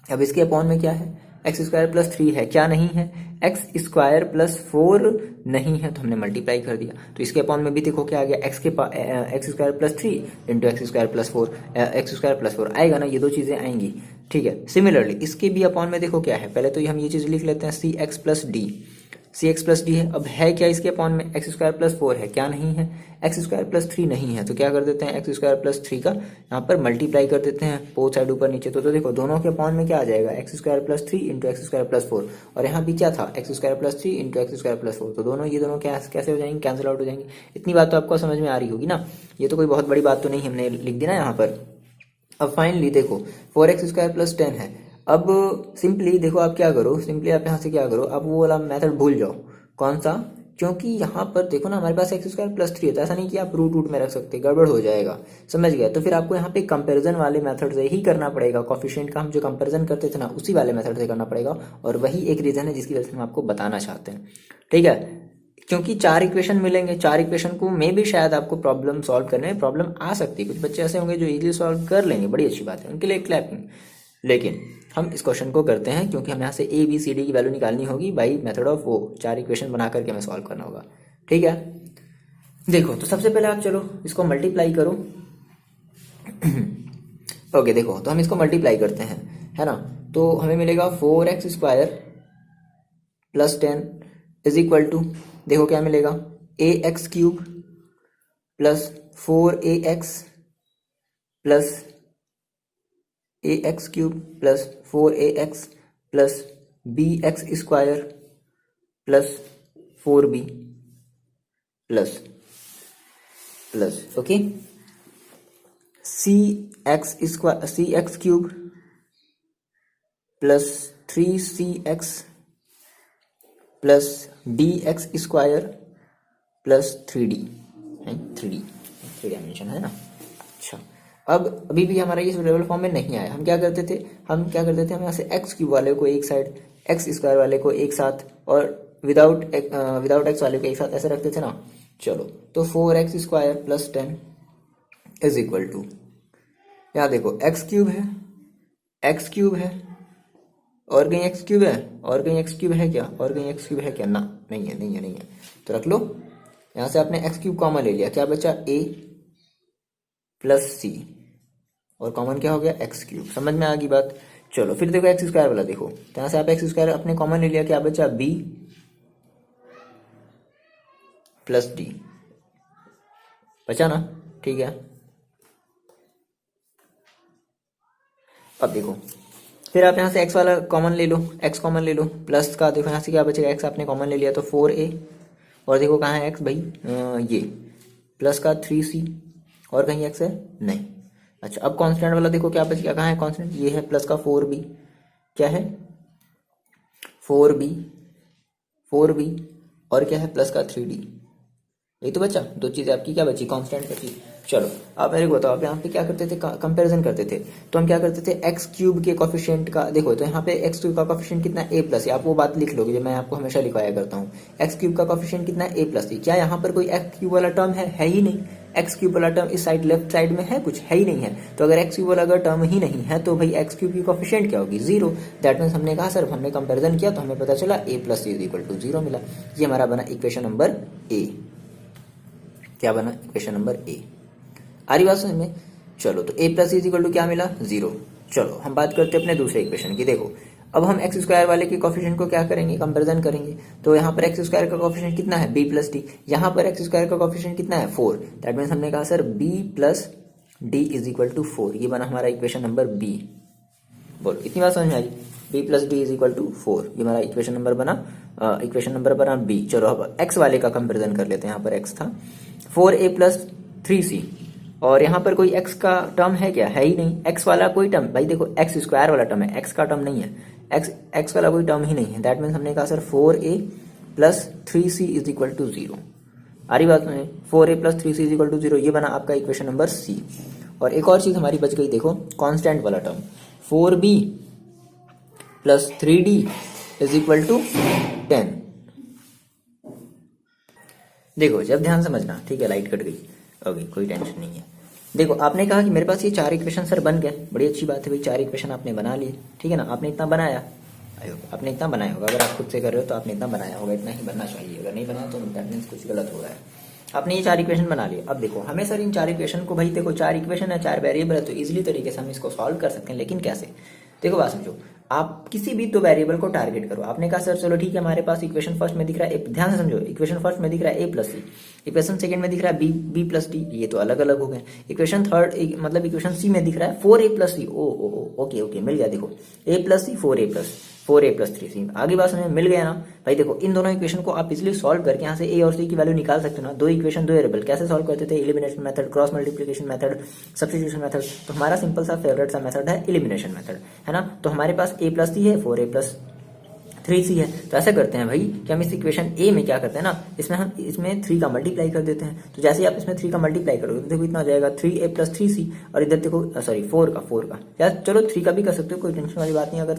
अब इसके अपॉन में क्या है, एक्स स्क्वायर प्लस 3 है, क्या नहीं है, एक्स स्क्वायर प्लस 4 नहीं है, तो हमने मल्टीप्लाई कर दिया। तो इसके अपॉन में भी देखो क्या आ गया, x square plus 3 into x square plus 4, x square plus 4 आएगा ना, ये दो चीज़ें आएंगी, ठीक है। सिमिलरली इसके भी अपॉन में देखो क्या है, पहले तो हम ये चीज़ लिख लेते हैं, सी एक्स प्लस डी, सी एक्स प्लस डी है। अब है क्या इसके अपॉन में, एक्स स्क्वायर प्लस 4 है, क्या नहीं है, एक्स स्क्वायर प्लस 3 नहीं है, तो क्या कर देते हैं, एक्स स्क्वायर प्लस 3 का यहाँ पर मल्टीप्लाई कर देते हैं, बोथ साइड ऊपर नीचे। तो देखो दोनों के अपॉन में क्या आ जाएगा, x square plus 3 into x square plus 4, और यहाँ भी क्या था, x square plus 3 into x square plus 4। तो दोनों ये दोनों कैसे हो जाएंगे, कैंसिल आउट हो जाएंगे। इतनी बात तो आपको समझ में आ रही होगी ना, ये तो कोई बहुत बड़ी बात तो नहीं हमने लिख दी ना यहाँ पर। अब फाइनली देखो 4x स्क्वायर प्लस 10 है। अब सिंपली देखो आप क्या करो, सिंपली आप यहाँ से क्या करो, आप वो वाला मेथड भूल जाओ, कौन सा, क्योंकि यहाँ पर देखो ना हमारे पास एक्स स्क्वायर प्लस 3 है, तो ऐसा नहीं कि आप रूट में रख सकते, गड़बड़ हो जाएगा, समझ गया। तो फिर आपको यहाँ पे कंपैरिजन वाले मेथड से ही करना पड़ेगा, कोफिशिएंट का हम जो कंपैरिजन करते थे ना उसी वाले मेथड से करना पड़ेगा, और वही एक रीजन है जिसकी वजह से हम आपको बताना चाहते हैं, ठीक है। क्योंकि 4 इक्वेशन मिलेंगे, 4 इक्वेशन को में भी शायद आपको प्रॉब्लम सॉल्व करने में प्रॉब्लम आ सकती है, कुछ बच्चे ऐसे होंगे जो इजीली सॉल्व कर लेंगे, बड़ी अच्छी बात है, उनके लिए क्लैपिंग। लेकिन हम इस क्वेश्चन को करते हैं क्योंकि हमें यहाँ से ए बी सी डी की वैल्यू निकालनी होगी बाई मेथड ऑफ वो 4 इक्वेशन बना करके हमें सॉल्व करना होगा, ठीक है। देखो तो सबसे पहले आप चलो इसको मल्टीप्लाई करो। ओके देखो तो हम इसको मल्टीप्लाई करते हैं, है ना। तो हमें मिलेगा 4x square plus 10 is equal to, देखो क्या मिलेगा, A x cube plus 4 A x plus A x cube plus 4ax plus B x square plus 4b plus plus okay C x cube plus 3cx plus D x square plus 3d three dimension है ना। अच्छा, अब अभी भी हमारा ये सुटेबल फॉर्म में नहीं आया। हम क्या करते थे हम यहाँ से एक्स क्यूब वाले को एक साइड, एक्स स्क्वायर वाले को एक साथ और विदाउट एक्स वाले को एक साथ ऐसे रखते थे ना। चलो, तो 4x square plus 10 is equal to, यहाँ देखो एक्स क्यूब है और कहीं एक्स क्यूब है और कहीं एक्स क्यूब है क्या, और कहीं एक्स क्यूब है क्या, ना नहीं है। तो रख लो, यहाँ से आपने एक्स क्यूब कॉमन ले लिया, क्या बचा a प्लस सी और कॉमन क्या हो गया एक्स क्यूब। समझ में आ गई बात। चलो फिर देखो एक्स स्क्वायर वाला देखो, तो यहाँ से आप एक्स स्क्वायर अपने कॉमन ले लिया, क्या बचा b प्लस डी, बचा ना, ठीक है। अब देखो फिर आप यहाँ से x वाला कॉमन ले लो, x कॉमन ले लो, प्लस का देखो यहाँ से क्या बचेगा, x आपने कॉमन ले लिया तो 4a और देखो कहाँ है x भाई, ये प्लस का 3c और कहीं x है नहीं। अच्छा, अब कांस्टेंट वाला देखो क्या बच गया, कहाँ है कांस्टेंट, ये है प्लस का 4b, क्या है 4b और क्या है प्लस का 3d, यही तो बचा। दो चीजें आपकी क्या बची, कांस्टेंट बची। चलो आप मेरे को बताओ, आप यहाँ पे क्या करते थे, कंपैरिजन करते थे। तो हम क्या करते थे, एक्स क्यूब के कोफिशिएंट का देखो, तो यहाँ पे एक्स क्यूब का कोफिशिएंट कितना a प्लस है, आप वो बात लिख लोगे जो मैं आपको हमेशा लिखवाया करता हूँ। एक्स क्यूब का कोफिशिएंट कितना है a प्लस। क्या यहाँ पर कोई एक्स क्यूब वाला टर्म है ही नहीं। एक्स क्यूब वाला टर्म इस साइड लेफ्ट साइड में है, कुछ है ही नहीं है। तो अगर एक्स क्यूब वाला अगर टर्म ही नहीं है तो भाई एक्स क्यूब की कोफिशिएंट क्या होगी, 0। दैट मीन्स हमने कहा सर, हमने कंपेरिजन किया तो हमें पता चला a plus is equal to 0 मिला। ये हमारा बना इक्वेशन नंबर a। क्या बना, इक्वेशन नंबर a। आ रही बात समझ में। चलो, तो a plus is equal to क्या मिला, 0। चलो हम बात करते हैं अपने दूसरे इक्वेशन की। देखो अब हम एक्स स्क्वायर वाले के कोफिशिएंट को क्या करेंगे, कंपैरिजन करेंगे। तो यहाँ पर एक्स स्क्वायर का कोफिशिएंट कितना है, b प्लस डी। यहाँ पर एक्स स्क्वायर का कोफिशिएंट कितना है, 4। दैट मीन्स हमने कहा sir b plus d is equal to 4। ये बना हमारा इक्वेशन नंबर b। बोलो कितनी बात समझ में आई, b plus d is equal to 4। ये हमारा इक्वेशन नंबर बना b। चलो अब एक्स वाले का कंपेरिजन कर लेते हैं। यहाँ पर एक्स था 4a प्लस 3c और यहाँ पर कोई x का टर्म है क्या, है ही नहीं। x वाला कोई टर्म, भाई देखो एक्स स्क्वायर वाला टर्म है, x का टर्म नहीं है, x वाला कोई टर्म ही नहीं है। दैट मीन्स हमने कहा sir 4a plus 3c is equal to 0। आ रही बात में, 4a plus 3c is equal to 0। ये बना आपका इक्वेशन नंबर c। और एक और चीज हमारी बच गई, देखो कांस्टेंट वाला term 4b plus 3d is equal to 10। देखो जब ध्यान समझना, ठीक है, लाइट कट गई, ओके कोई टेंशन नहीं है। देखो आपने कहा कि मेरे पास ये 4 इक्वेशन सर बन गए, बड़ी अच्छी बात है भाई, 4 इक्वेशन आपने बना लिए, ठीक है ना। आपने इतना बनाया, आपने इतना बनाया होगा, अगर आप खुद से कर रहे हो तो आपने इतना बनाया होगा, इतना ही बनना चाहिए। अगर नहीं बनाया तो दैट मीन्स कुछ गलत हो रहा है। आपने ये 4 इक्वेशन बना लिए। अब देखो हमें सर इन 4 इक्वेशन को, भाई देखो 4 इक्वेशन है, 4 वेरिएबल है, तो इजिली तरीके से हम इसको सॉल्व कर सकते हैं। लेकिन कैसे, देखो बात समझो, आप किसी भी 2 वेरिएबल को टारगेट करो। आपने कहा सर चलो ठीक है, हमारे पास इक्वेशन फर्स्ट में दिख रहा है, ध्यान से समझो, इक्वेशन फर्स्ट में दिख रहा है a plus c, equation second में दिख रहा है b प्लस डी, ये तो अलग अलग हो गए। इक्वेशन थर्ड मतलब इक्वेशन सी में दिख रहा है 4a प्लस सी, ओके मिल गया। देखो a plus C 4a plus 3c, आगे बात समझ में मिल गया ना भाई। देखो इन दोनों इक्वेशन को आप इजिली सॉल्व करके यहाँ से a और c की वैल्यू निकाल सकते हो ना। 2 इक्वेशन 2 वेरिएबल कैसे सॉल्व करते थे, elimination method, cross multiplication method, substitution method. तो हमारा सिंपल सा फेवरेट सा मेथड है एलिमिनेशन मेथड, है ना। तो हमारे पास a प्लस सी है, 4a प्लस 3c है। तो ऐसा करते हैं भाई कि हम इस इक्वेशन a में क्या करते हैं ना, इसमें 3 का मल्टीप्लाई कर देते हैं। तो जैसे ही आप इसमें 3 का मल्टीप्लाई करोगे तो देखो इतना हो जाएगा 3a प्लस 3c, और इधर देखो सॉरी 4 का यार, चलो 3 का भी कर सकते हो, कोई टेंशन वाली बात नहीं। अगर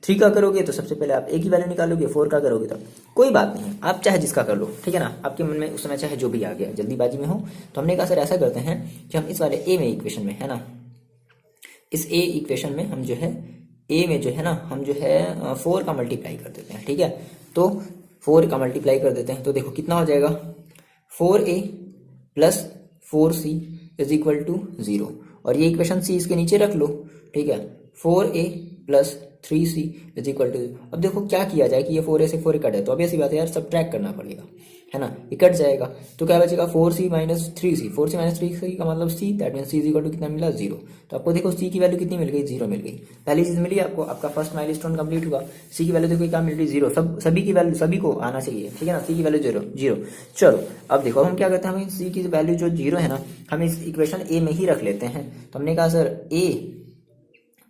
3 का करोगे तो सबसे पहले आप a की वैल्यू निकालोगे, 4 का करोगे तो कोई बात नहीं है, आप चाहे जिसका कर लो, ठीक है ना। आपके मन में उस समय चाहे जो भी आ गया, जल्दीबाजी में हो। तो हमने कहा सर ऐसा करते हैं कि हम इस वाले a में इक्वेशन में, है ना, इस a इक्वेशन में हम जो है a में जो है ना, हम जो है 4 का मल्टीप्लाई कर देते हैं, ठीक है। तो 4 का मल्टीप्लाई कर देते हैं, तो देखो कितना हो जाएगा, 4a plus 4c is equal to 0। और ये इक्वेशन c इसके नीचे रख लो, ठीक है। 4a plus 3c is equal to, अब देखो क्या किया जाए कि ये 4a से 4a कटे, तो अब ऐसी बात है यार, सब्ट्रैक्ट करना पड़ेगा, है ना, ये कट जाएगा तो क्या बचेगा 4c minus 3c, 4c minus 3c का मतलब c, that mean c is equal to कितना मिला 0। तो आपको देखो c की वैल्यू कितनी मिल गई, 0 मिल गई। पहली चीज मिली आपको, आपका फर्स्ट माइलस्टोन कंप्लीट हुआ। c की वैल्यू देखो क्या मिल रही, 0, सभी की वैल्यू सभी को आना चाहिए, ठीक है ना, c की वैल्यू 0 0। चलो अब देखो हम क्या करते हैं, हमें c की वैल्यू जो 0 है ना, हम इस इक्वेशन a में ही रख लेते हैं। तो हमने कहा sir a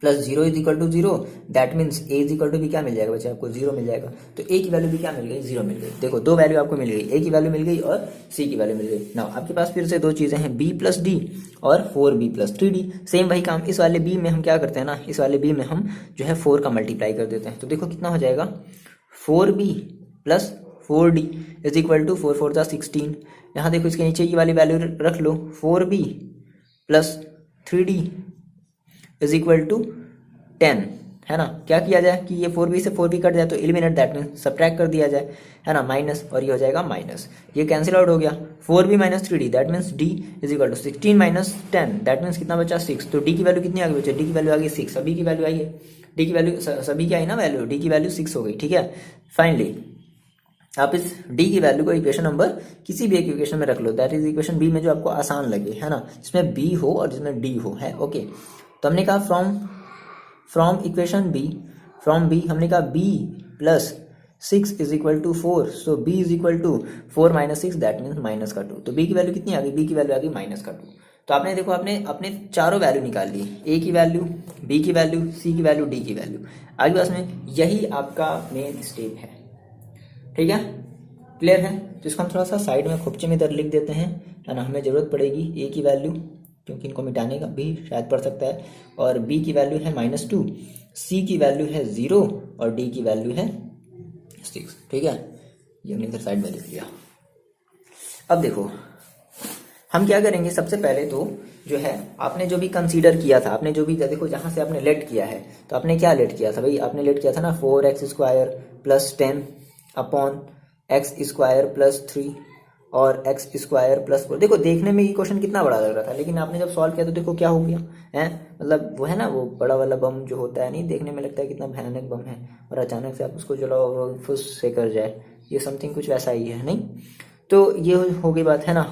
plus 0 is equal to 0, that means a is equal to भी क्या मिल जाएगा बच्चे, आपको 0 मिल जाएगा। तो a की वैल्यू भी क्या मिल गई, 0 मिल गई। देखो दो वैल्यू आपको मिल गई, a की वैल्यू मिल गई और c की वैल्यू मिल गई। नाउ आपके पास फिर से दो चीजें हैं, b प्लस d और 4b प्लस 3d। सेम वही काम, इस वाले b में हम क्या करते हैं ना, इस वाले b में हम जो है 4 का मल्टीप्लाई कर देते हैं। तो देखो कितना हो जाएगा, 4b plus 4d is equal to 4 4 जा 16। यहाँ देखो इसके नीचे की वाली वैल्यू रख लो, 4b plus 3d is equal to 10, है ना। क्या किया जाए कि ये 4b से 4b कट जाए तो एलिमिनेट, दैट मीन्स सब्ट्रैक्ट कर दिया जाए, है ना, माइनस, और ये हो जाएगा माइनस, ये कैंसिल आउट हो गया। 4b minus 3d that means d is equal to 16 minus 10, that means कितना बचा 6। तो d की वैल्यू कितनी आ गई बच्चे, d की वैल्यू आ गई 6, सभी की वैल्यू आई है, d की वैल्यू सभी की आई ना वैल्यू, d की वैल्यू 6 हो गई, ठीक है। फाइनली आप इस d की वैल्यू को इक्वेशन नंबर किसी भी एक इक्वेशन में रख लो, दैट इज इक्वेशन b में जो आपको आसान लगे, है ना, जिसमें b हो और जिसमें d हो, है ओके। तो हमने कहा from equation b, from b हमने कहा b plus 6 is equal to 4, so b is equal to 4 minus 6, that means minus का 2। तो b की वैल्यू कितनी आ गई, b की वैल्यू आ गई माइनस का 2। तो आपने देखो आपने अपने चारों वैल्यू निकाल ली, a की वैल्यू, b की वैल्यू, c की वैल्यू, d की वैल्यू। आगे बस में यही आपका मेन स्टेप है, ठीक है, क्लियर है। तो इसको हम थोड़ा सा साइड में खुपचे में इधर लिख देते हैं, है ना, हमें जरूरत पड़ेगी a की वैल्यू, क्योंकि इनको मिटाने का भी शायद पड़ सकता है, और b की वैल्यू है -2, c की वैल्यू है 0 और d की वैल्यू है 6, ठीक है, ये हमने इधर साइड में लिख लिया। अब देखो हम क्या करेंगे, सबसे पहले तो जो है आपने जो भी कंसीडर किया था, आपने जो भी देखो जहां से आपने लेट किया है, तो आपने क्या लेट किया था भाई, आपने लेट किया था ना 4x² plus 10 upon x² plus 3 और x² प्लस 4। देखो देखने में ये क्वेश्चन कितना बड़ा लग रहा था, लेकिन आपने जब सॉल्व किया तो देखो क्या हो गया है, मतलब वो है ना, वो बड़ा वाला बम जो होता है, नहीं देखने में लगता है कितना भयानक बम है, और अचानक से आप उसको जलाओ और फुस से कर जाए, ये समथिंग कुछ वैसा ही है, नहीं। तो ये हो गई बात, है ना।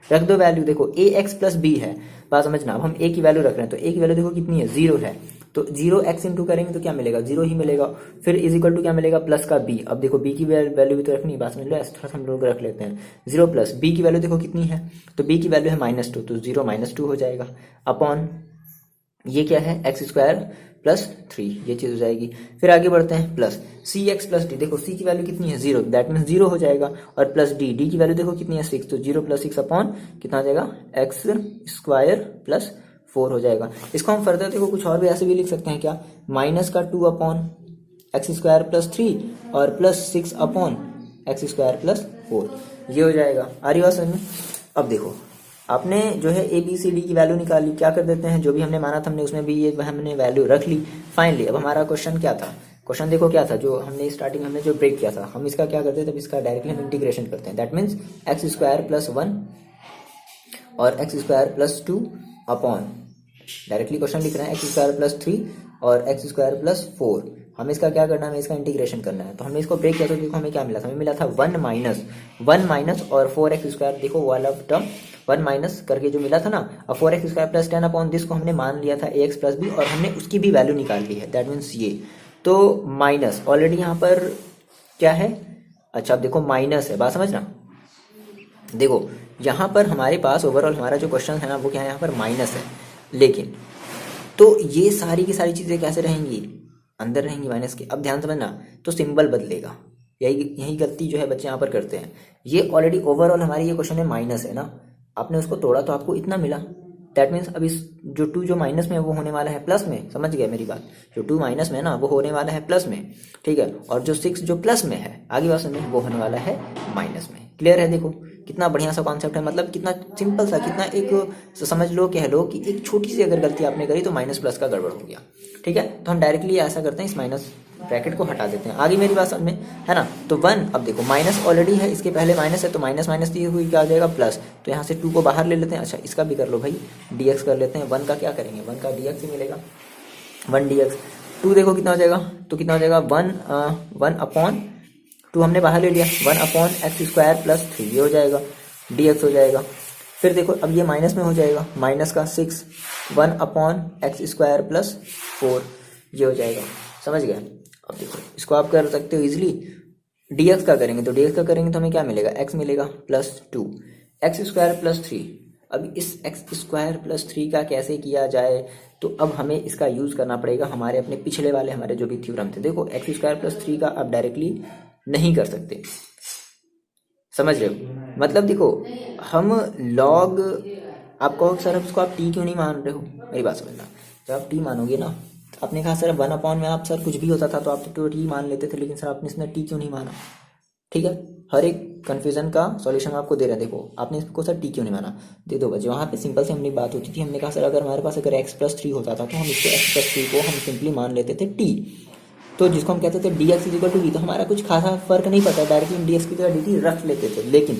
रख दो वैल्यू, देखो ax प्लस b है, बात समझना। अब हम a की वैल्यू रख रहे हैं, तो a की वैल्यू देखो कितनी है, 0 है, तो 0x इंटू करेंगे तो क्या मिलेगा, 0 ही मिलेगा। फिर इज इक्वल टू क्या मिलेगा, प्लस का b। अब देखो b की वैल्यू भी तो रखनी है, बात समझ लो, थोड़ा सा हम लोग रख लेते हैं 0 प्लस b की वैल्यू देखो कितनी है, तो b की वैल्यू है -2, तो 0 -2 हो जाएगा, अपॉन ये क्या है x² प्लस 3, ये चीज हो जाएगी। फिर आगे बढ़ते हैं, प्लस cx प्लस d, देखो c की वैल्यू कितनी है 0, दैट मीन्स 0 हो जाएगा, और प्लस d की वैल्यू देखो कितनी है 6, तो 0 प्लस 6 अपॉन कितना हो जाएगा x² प्लस 4 हो जाएगा। इसको हम फर्दर देखो कुछ और भी ऐसे भी लिख सकते हैं, क्या, -2 अपॉन x² प्लस 3 और प्लस 6 अपॉन x² प्लस 4, ये हो जाएगा। आ रही बात समझ में। अब देखो आपने जो है ए बी सी डी की वैल्यू निकाल ली, क्या कर देते हैं, जो भी हमने माना था हमने उसमें भी ये हमने वैल्यू रख ली। फाइनली अब हमारा क्वेश्चन क्या था, क्वेश्चन देखो क्या था, जो हमने स्टार्टिंग हमने जो ब्रेक किया था, हम इसका क्या करते हैं, तब इसका डायरेक्टली हम इंटीग्रेशन करते हैं, दैट मीन्स x² प्लस 1 और x² plus 2 upon, directly question लिख रहे हैं, x² प्लस 3 और x² प्लस 4। हमें इसका क्या करना है, हमें इसका इंटीग्रेशन करना है। तो हमने इसको ब्रेक किया तो देखो हमें क्या मिला था, हमें मिला था 1 माइनस और 4x², देखो वाला टर्म 1 माइनस करके जो मिला था ना, अब 4x² प्लस 10 अपॉन दिस को हमने मान लिया था ax प्लस b, और हमने उसकी भी वैल्यू निकाल ली है, दैट मीन्स ये। तो माइनस ऑलरेडी यहाँ पर क्या है, अच्छा अब देखो माइनस है, बात समझना। देखो यहाँ पर हमारे पास ओवरऑल हमारा जो क्वेश्चन है ना, वो क्या है, यहाँ पर माइनस है, लेकिन तो ये सारी की सारी चीजें कैसे रहेंगी, अंदर रहेंगी माइनस के। अब ध्यान समझना, तो सिंबल बदलेगा, यही गलती जो है बच्चे यहाँ पर करते हैं। ये ऑलरेडी ओवरऑल हमारी ये क्वेश्चन है माइनस है ना, आपने उसको तोड़ा तो आपको इतना मिला, दैट मीन्स अब इस जो 2 जो माइनस में है वो होने वाला है प्लस में, समझ गया मेरी बात, जो 2 माइनस में है ना वो होने वाला है प्लस में, ठीक है, और जो 6 जो प्लस में है आगे बात में वो होने वाला है माइनस में। क्लियर है, देखो कितना बढ़िया सा कॉन्सेप्ट है, मतलब कितना सिंपल सा, कितना एक समझ लो, कह लो कि एक छोटी सी अगर गलती आपने करी तो माइनस प्लस का गड़बड़ हो गया, ठीक है। तो हम डायरेक्टली ऐसा करते हैं, इस माइनस ब्रैकेट को हटा देते हैं, आगे मेरी बात समझ में है ना। तो 1, अब देखो माइनस ऑलरेडी है, इसके पहले माइनस है, तो माइनस माइनस दी हुई क्या आ जाएगा प्लस, तो यहाँ से 2 को बाहर ले लेते हैं। अच्छा इसका भी कर लो भाई, dx कर लेते हैं, 1 का क्या करेंगे, 1 का dx ही मिलेगा, 1 dx। 2 देखो कितना हो जाएगा, तो कितना हो जाएगा 1 अपॉन 2 हमने बाहर ले लिया, 1/x² प्लस 3 ये हो जाएगा, dx हो जाएगा। फिर देखो अब ये माइनस में हो जाएगा, माइनस का 6 1/x² प्लस 4 ये हो जाएगा, समझ गया। अब देखो इसको आप कर सकते हो इजिली, dx का करेंगे तो dx का करेंगे तो हमें क्या मिलेगा, x मिलेगा प्लस 2 x² प्लस 3। अब इस x² प्लस 3 का कैसे किया जाए, तो अब हमें इसका यूज करना पड़ेगा हमारे अपने पिछले वाले हमारे जो भी थ्योरम थे। देखो x² प्लस 3 का आप डायरेक्टली नहीं कर सकते, समझ रहे हो, मतलब देखो हम लॉग, आप कहो सर इसको आप t क्यों नहीं मान रहे हो, मेरी बात समझना, जब आप t मानोगे ना, आपने कहा सर 1/, में आप सर कुछ भी होता था तो आप तो t मान लेते थे, लेकिन सर आपने इसमें t क्यों नहीं माना। ठीक है, हर एक कन्फ्यूजन का सॉल्यूशन आपको दे रहे हैं। देखो आपने इसको सर t क्यों नहीं माना, दे दो बच्चे, वहाँ पे सिंपल से हमने बात होती थी, हमने कहा सर अगर हमारे पास अगर x प्लस 3 होता था तो हम इसको x प्लस 3 को हम सिंपली मान लेते थे t, तो जिसको हम कहते थे dx is equal to v, तो हमारा कुछ खासा फर्क नहीं पड़ता, डायरेक्टली dx की जगह dt रख लेते थे। लेकिन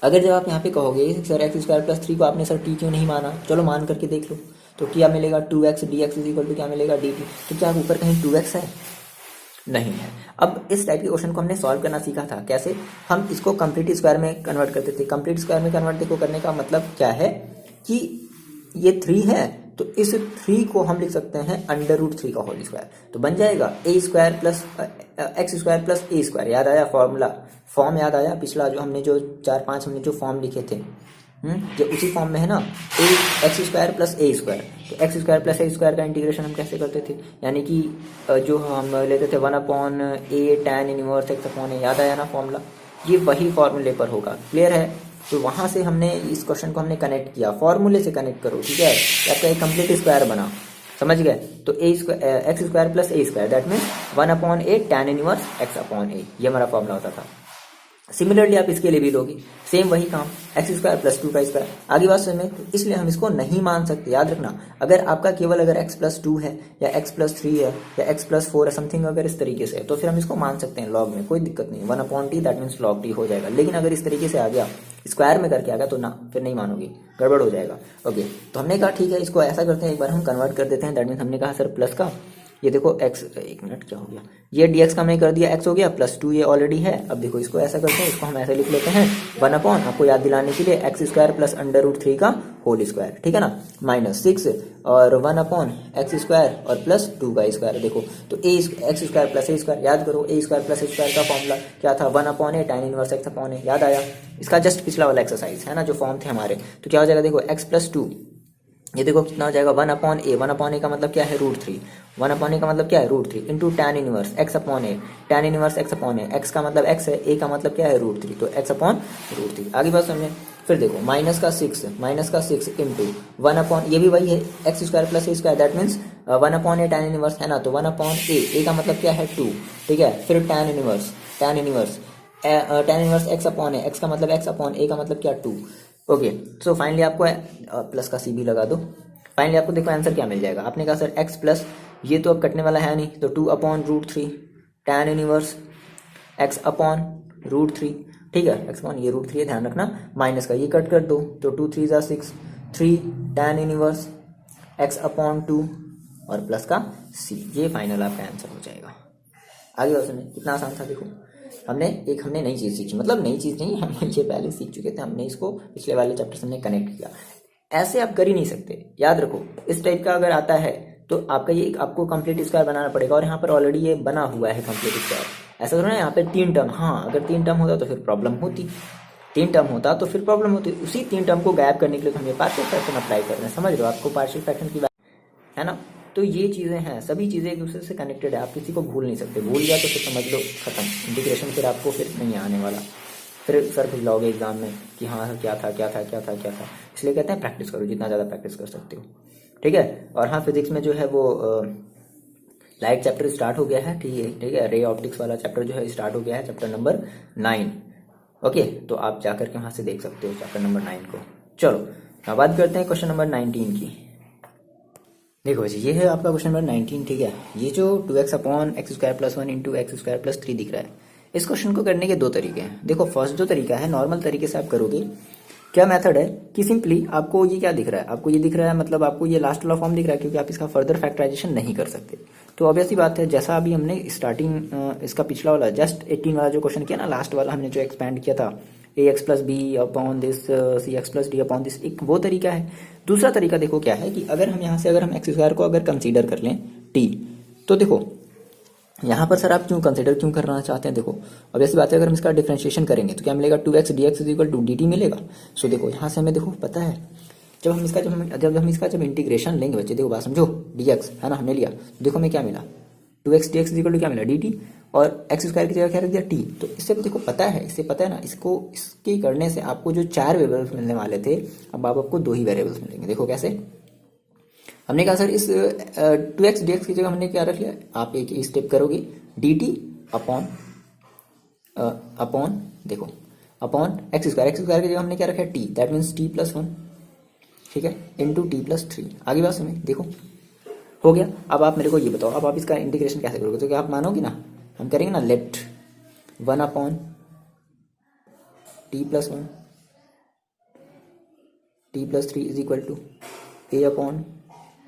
अगर जब आप यहाँ पे कहोगे सर x² प्लस 3 को आपने सर t क्यों नहीं माना, चलो मान करके देख लो, तो क्या मिलेगा 2x dx is equal to क्या मिलेगा dt, तो क्या ऊपर कहीं 2x है, नहीं है। अब इस टाइप के क्वेश्चन को हमने सॉल्व करना सीखा था, कैसे हम इसको कंप्लीट स्क्वायर में कन्वर्ट करते थे। कंप्लीट स्क्वायर में कन्वर्ट देखो करने का मतलब क्या है कि ये 3 है तो इस 3 को हम लिख सकते हैं √3 का होल स्क्वायर, तो बन जाएगा a² plus x² plus a²। याद आया फॉर्मूला, फॉर्म याद आया पिछला जो हमने जो 4-5 हमने जो फॉर्म लिखे थे, जो उसी फॉर्म में है ना, x² प्लस a²। तो x² प्लस a² का इंटीग्रेशन हम कैसे करते थे, यानी कि जो हम लेते थे 1/a tan इनवर्स x/a, याद आया ना फॉर्मूला, ये वही फॉर्मूले पर होगा, क्लियर है। तो वहां से हमने इस क्वेश्चन को हमने कनेक्ट किया, फॉर्मूले से कनेक्ट करो, ठीक है, आपका एक कंप्लीट स्क्वायर बना, समझ गए। तो x² plus a² that means 1/a tan inverse x/a, ये हमारा फॉर्मूला होता था। सिमिलरली आप इसके लिए भी लोगे सेम वही काम, x² प्लस 2 का स्क्वायर। आगे बात समझ में, तो इसलिए हम इसको नहीं मान सकते, याद रखना। अगर आपका केवल अगर x प्लस 2 है या x प्लस 3 है या x प्लस 4 है समथिंग, अगर इस तरीके से है तो फिर हम इसको मान सकते हैं लॉग में, कोई दिक्कत नहीं, 1/t that means log t हो जाएगा। लेकिन अगर इस तरीके से आ गया, स्क्वायर में करके आ गया, तो ना, फिर नहीं मानोगे, गड़बड़ हो जाएगा। ओके, तो हमने कहा ठीक है इसको ऐसा करते हैं, एक बार हम कन्वर्ट कर देते हैं, दैट मीन्स हमने कहा सर प्लस का ये देखो x, एक मिनट क्या हो गया, ये dx का हमने कर दिया, x हो गया प्लस 2 ये ऑलरेडी है। अब देखो इसको ऐसा करते हैं, इसको हम ऐसे लिख लेते हैं 1/, आपको याद दिलाने के लिए x² प्लस √3 का होल स्क्वायर, ठीक है ना, माइनस 6 और 1/x² और प्लस 2 का स्क्वायर। देखो तो x² प्लस a², याद करो a² प्लस a² का फॉर्मूला क्या था, 1/a tan इनवर्स x/a, याद आया। इसका जस्ट पिछला वाला एक्सरसाइज है ना, जो फॉर्म थे हमारे, तो क्या हो जाएगा देखो x प्लस 2, ये देखो कितना हो जाएगा 1/a, 1/a का मतलब क्या है √3, 1/a का मतलब क्या है √3 into tan inverse x/a, tan inverse x/a, x का मतलब x है, a का मतलब क्या है √3, तो x/√3। आगे बात समझे, फिर देखो माइनस का 6 इंटू 1/, ये भी वही है x² plus a² that means 1/a tan inverse है ना, तो 1/a का मतलब क्या है 2, ठीक है। फिर tan inverse tan inverse x/a, x का मतलब x/a का मतलब क्या 2। ओके, सो फाइनली आपको प्लस का सी भी लगा दो, फाइनली आपको देखो आंसर क्या मिल जाएगा। आपने कहा सर x प्लस, ये तो अब कटने वाला है नहीं, तो 2/√3 tan इनवर्स x/√3, ठीक है, x/ ये √3 है, ध्यान रखना, माइनस का ये कट कर दो, तो 2 3 ज़ा 6, 3 tan इनवर्स x/2 और प्लस का c, ये फाइनल आपका आंसर हो जाएगा। आगे और सुनिए, कितना आसान था। देखो हमने नई चीज़ सीखी, मतलब नई चीज़ नहीं, हम ये पहले सीख चुके थे, हमने इसको पिछले वाले चैप्टर से हमने कनेक्ट किया। ऐसे आप कर ही नहीं सकते, याद रखो, इस टाइप का अगर आता है तो आपका ये आपको कंप्लीट स्क्वायर बनाना पड़ेगा, और यहाँ पर ऑलरेडी ये बना हुआ है कंप्लीट स्क्वायर। ऐसा करो ना, यहाँ पे 3 टर्म, हाँ अगर 3 टर्म होता तो फिर प्रॉब्लम होती, 3 टर्म होता तो फिर प्रॉब्लम होती। उसी 3 टर्म को गायब करने के लिए हमें पार्शियल फ्रैक्शन अप्लाई करना है, समझ रहे हो, आपको पार्शियल फ्रैक्शन की बात है ना। तो ये चीज़ें हैं, सभी चीज़ें एक दूसरे से कनेक्टेड है, आप किसी को भूल नहीं सकते, भूल गया तो फिर समझ लो खत्म, इंटीग्रेशन फिर आपको फिर नहीं आने वाला, फिर सर फिर लाओगे एग्जाम में कि हाँ सर क्या था। इसलिए कहते हैं प्रैक्टिस करो, जितना ज़्यादा प्रैक्टिस कर सकते हो, ठीक है। और हाँ, फिजिक्स में जो है वो लाइट चैप्टर स्टार्ट हो गया है, ठीक है, रे ऑप्टिक्स वाला चैप्टर जो है स्टार्ट हो गया है, चैप्टर नंबर 9। ओके, तो आप जाकर के वहाँ से देख सकते हो चैप्टर नंबर 9 को। चलो अब बात करते हैं क्वेश्चन नंबर 19 की। देखो जी, ये है आपका क्वेश्चन नंबर 19, ठीक है। ये जो 2x/x² plus 1 into x² plus 3 दिख रहा है, इस क्वेश्चन को करने के 2 तरीके हैं। देखो फर्स्ट जो तरीका है, नॉर्मल तरीके से आप करोगे क्या मेथड है कि सिंपली आपको ये क्या दिख रहा है, आपको ये दिख रहा है, मतलब आपको ये लास्ट वाला फॉर्म दिख रहा है क्योंकि आप इसका फर्दर फैक्टराइजेशन नहीं कर सकते। तो ऑब्वियस सी बात है, जैसा अभी हमने स्टार्टिंग इसका पिछला वाला जस्ट 18 वाला जो क्वेश्चन किया ना, लास्ट वाला हमने जो एक्सपैंड किया था a x plus b upon this c x plus d upon this, एक वो तरीका है। दूसरा तरीका देखो क्या है कि अगर हम यहाँ से अगर हम एक्स स्क्वायर को अगर कंसीडर कर लें टी, तो देखो यहाँ पर सर आप क्यों कंसीडर क्यों करना चाहते हैं, देखो अब ऐसी बात है अगर हम इसका डिफरेंशिएशन करेंगे तो क्या मिलेगा, 2x dx is equal to dt मिलेगा। सो देखो यहाँ से हमें देखो पता है जब हम इसका इंटीग्रेशन लेंगे बच्चे, देखो बात समझो, dx है ना हमने लिया, देखो हमें क्या मिला, 2x dx is equal to क्या मिला dt, और एक्स स्क्वायर की जगह क्या रख दिया t। तो इससे देखो पता है, इससे पता है ना, इसके करने से आपको जो 4 वेरिएबल्स मिलने वाले थे अब आपको 2 ही वेरिएबल्स मिलेंगे। देखो कैसे, हमने कहा सर इस 2x dx की जगह हमने क्या रख लिया, आप एक ही स्टेप करोगे dt अपॉन देखो अपॉन एक्स स्क्वायर की जगह हमने क्या रखा है t, that means t plus 1, ठीक है, इंटू टी प्लस 3। आगे बात सुनिए, देखो हो गया। अब आप मेरे को ये बताओ, अब आप इसका इंटीग्रेशन कैसे करोगे, तो क्या आप मानोगे ना, हम करेंगे ना let 1 upon t plus 1 t plus 3 is equal to a upon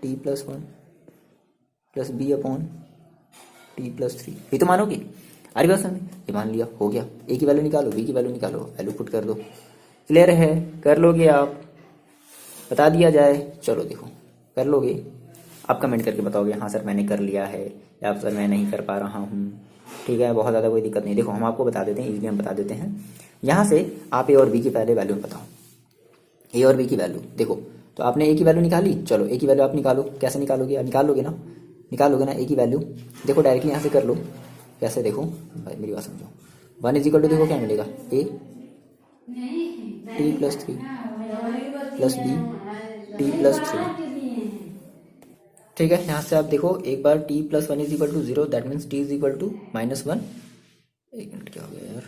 t plus 1 plus b upon t plus 3, ये तो मानोगे। अरे बस हमने ये मान लिया, हो गया। ए की वैल्यू निकालो, बी की वैल्यू निकालो, वैल्यू पुट कर दो, क्लियर है, कर लोगे आप, बता दिया जाए, चलो देखो कर लोगे, आप कमेंट करके बताओगे हाँ सर मैंने कर लिया है, या सर मैं नहीं कर पा रहा हूँ, ठीक है, बहुत ज़्यादा कोई दिक्कत नहीं। देखो हम आपको बता देते हैं, इजीली हम बता देते हैं। यहाँ से आप ए और बी की पहले वैल्यू बताओ, ए और बी की वैल्यू देखो, तो आपने ए की वैल्यू निकाली, चलो ए की वैल्यू आप निकालो, कैसे निकालोगे, निकालोगे ना ए की वैल्यू, देखो डायरेक्टली यहाँ से कर लो, कैसे देखो भाई मेरी बात समझो, 1 इज इक्वल टू देखो क्या मिलेगा, a t plus 3 plus b t plus 3, ठीक है। यहाँ से आप देखो एक बार t plus 1 is equal to 0, that means t is equal to -1, एक मिनट क्या हो गया यार,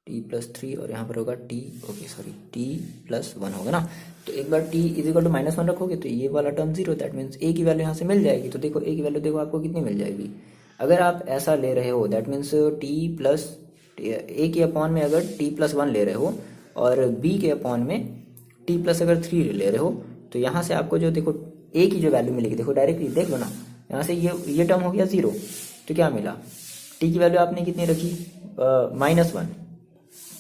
t प्लस 3 और यहाँ पर होगा t, okay sorry t plus 1 होगा ना, तो एक बार t इज इक्वल टू -1 रखोगे तो ये वाला टर्म 0, दैट मीन्स a की वैल्यू यहाँ से मिल जाएगी। तो देखो a की वैल्यू देखो आपको कितनी मिल जाएगी, अगर आप ऐसा ले रहे हो that means t plus a के अपॉन में अगर t प्लस 1 ले रहे हो और b के अपॉन में t प्लस अगर 3 ले रहे हो, तो यहाँ से आपको जो देखो a की जो वैल्यू मिलेगी, देखो डायरेक्टली देख लो ना, यहाँ से ये टर्म हो गया 0, तो क्या मिला, t की वैल्यू आपने कितनी रखी, -1,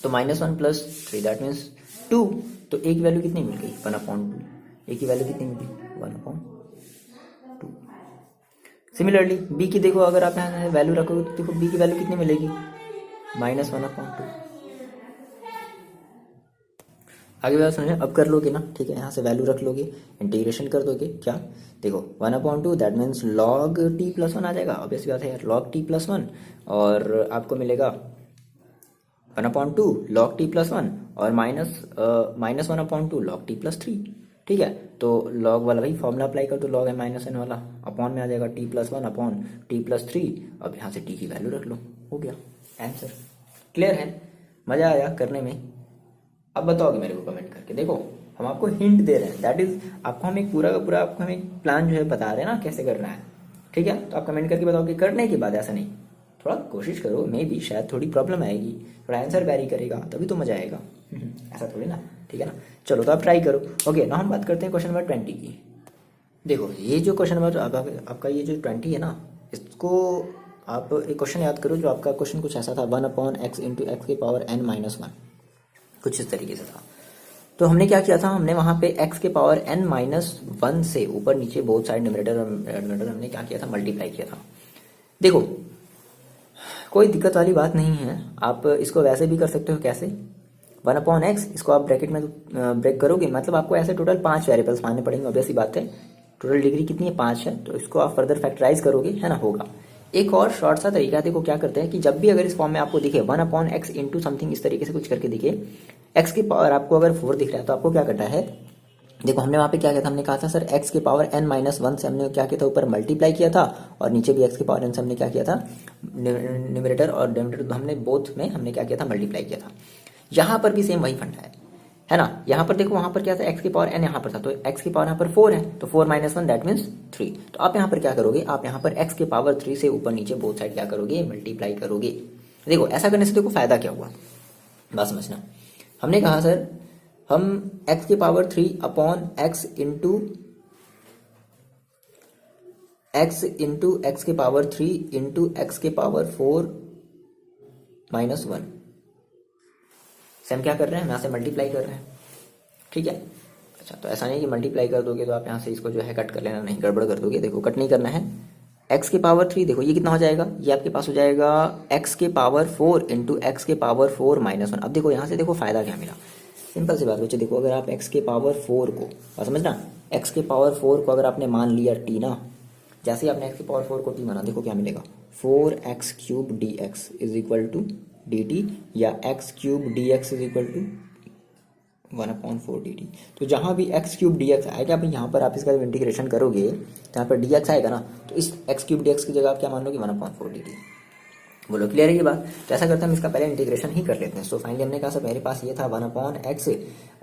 तो -1 प्लस 3 दैट मीन्स 2, तो a की वैल्यू कितनी मिल गई, 1/2, a की वैल्यू कितनी मिली 1/2। सिमिलरली b की देखो, अगर आप यहाँ वैल्यू रखोगे तो देखो b की वैल्यू कितनी मिलेगी, -1/2। आगे बात समझे, अब कर लोगे ना, ठीक है, यहाँ से वैल्यू रख लोगे, इंटीग्रेशन कर दोगे, क्या देखो 1/2 that means log t plus 1 आ जाएगा, ऑब्वियस बात है यार, log t प्लस 1, और आपको मिलेगा 1/2 log t प्लस 1 और -1/2 log t प्लस 3, ठीक है। तो log वाला भाई फॉर्मूला अप्लाई कर दो, log है -n वाला, अपॉन में आ जाएगा t plus 1 upon t plus 3, अब यहाँ से t की वैल्यू रख लो, हो गया आंसर। क्लियर है, मजा आया करने में। अब बताओगे मेरे को कमेंट करके, देखो हम आपको हिंट दे रहे हैं, दैट इज आपको हम एक पूरा का पूरा आपको हम एक प्लान जो है बता रहे हैं ना कैसे करना है, ठीक है। तो आप कमेंट करके बताओगे, करने के बाद ऐसा नहीं, थोड़ा कोशिश करो, मे भी शायद थोड़ी प्रॉब्लम आएगी, थोड़ा आंसर वेरी करेगा तभी तो मजा आएगा, ऐसा थोड़ी ना, ठीक है ना। चलो तो आप ट्राई करो। ओके ना, हम बात करते हैं क्वेश्चन नंबर 20 की। देखो ये जो क्वेश्चन नंबर आपका ये जो 20 है ना, इसको आप एक क्वेश्चन याद करो, जो आपका क्वेश्चन कुछ ऐसा था, 1/x इंटू एक्स की पावर n-1, कुछ इस तरीके से था। तो हमने क्या किया था, हमने वहां पे x के पावर n-1 से ऊपर नीचे बोथ साइड न्यूमरेटर और डिनोमिनेटर हमने क्या किया था, मल्टीप्लाई किया था। देखो कोई दिक्कत वाली बात नहीं है, आप इसको वैसे भी कर सकते हो, कैसे 1/x, इसको आप ब्रैकेट में ब्रेक करोगे, मतलब आपको ऐसे टोटल 5 वेरिएबल्स मानने पड़ेंगे, ऑब्वियस सी बात है, टोटल डिग्री कितनी है 5 है, तो इसको आप फर्दर फैक्टराइज करोगे, है ना, होगा। एक और शॉर्ट सा तरीका देखो क्या करते हैं कि जब भी अगर इस फॉर्म में आपको दिखे 1/x इंटू समथिंग इस तरीके से कुछ करके दिखे, x की पावर आपको अगर 4 दिख रहा है तो आपको क्या करना है, देखो हमने वहां पे क्या किया था, हमने कहा था सर x के पावर n-1 से हमने क्या किया था, ऊपर मल्टीप्लाई किया था, और नीचे भी x के पावर n से हमने क्या किया था, न्यूमरेटर और डिनोमिनेटर हमने बोथ में हमने क्या किया था, मल्टीप्लाई किया था। यहाँ पर भी सेम वही फंडा है ना। यहाँ पर देखो वहां पर क्या था, x की पावर n यहाँ पर था, तो x की पावर यहाँ पर 4 है, तो 4 - 1 दैट मीन्स 3। तो आप यहाँ पर क्या करोगे, आप यहाँ पर x के पावर 3 से ऊपर नीचे बोथ साइड क्या करोगे, मल्टीप्लाई करोगे। देखो ऐसा करने से देखो फायदा क्या हुआ, बात समझना। हमने कहा सर हम x की power 3 upon x into x के पावर 3 इंटू x के पावर 4 माइनस 1 से हम क्या कर रहे हैं, यहाँ से मल्टीप्लाई कर रहे हैं, ठीक है। अच्छा, तो ऐसा नहीं कि मल्टीप्लाई कर दोगे तो आप यहाँ से इसको जो है कट कर लेना, नहीं, गड़बड़ कर दोगे। देखो कट नहीं करना है। x के पावर 3 देखो ये कितना हो जाएगा, ये आपके पास हो जाएगा x के पावर 4 इंटू एक्स के पावर 4 माइनस 1। अब देखो यहाँ से देखो फायदा क्या मिला, सिंपल सी बात बच्चे, देखो अगर आप x के पावर 4 को, और समझना x के पावर 4 को अगर आपने मान लिया t ना, जैसे ही आपने x के पावर 4 को t माना, देखो क्या मिलेगा, 4x cube dx is equal to dt, या x cube dx is equal to 1/4 dt। तो जहाँ भी x क्यूब dx आएगा, भाई यहाँ पर आप इसका जब इंटीग्रेशन करोगे तो यहाँ पर dx आएगा ना, तो इस x क्यूब dx की जगह आप क्या मान लोगे, 1/4 dt। बोलो क्लियर है ये बात। तो ऐसा करते हैं, हम इसका पहले इंटीग्रेशन ही कर लेते हैं। सो फाइनली हमने कहा सर मेरे पास ये था 1/x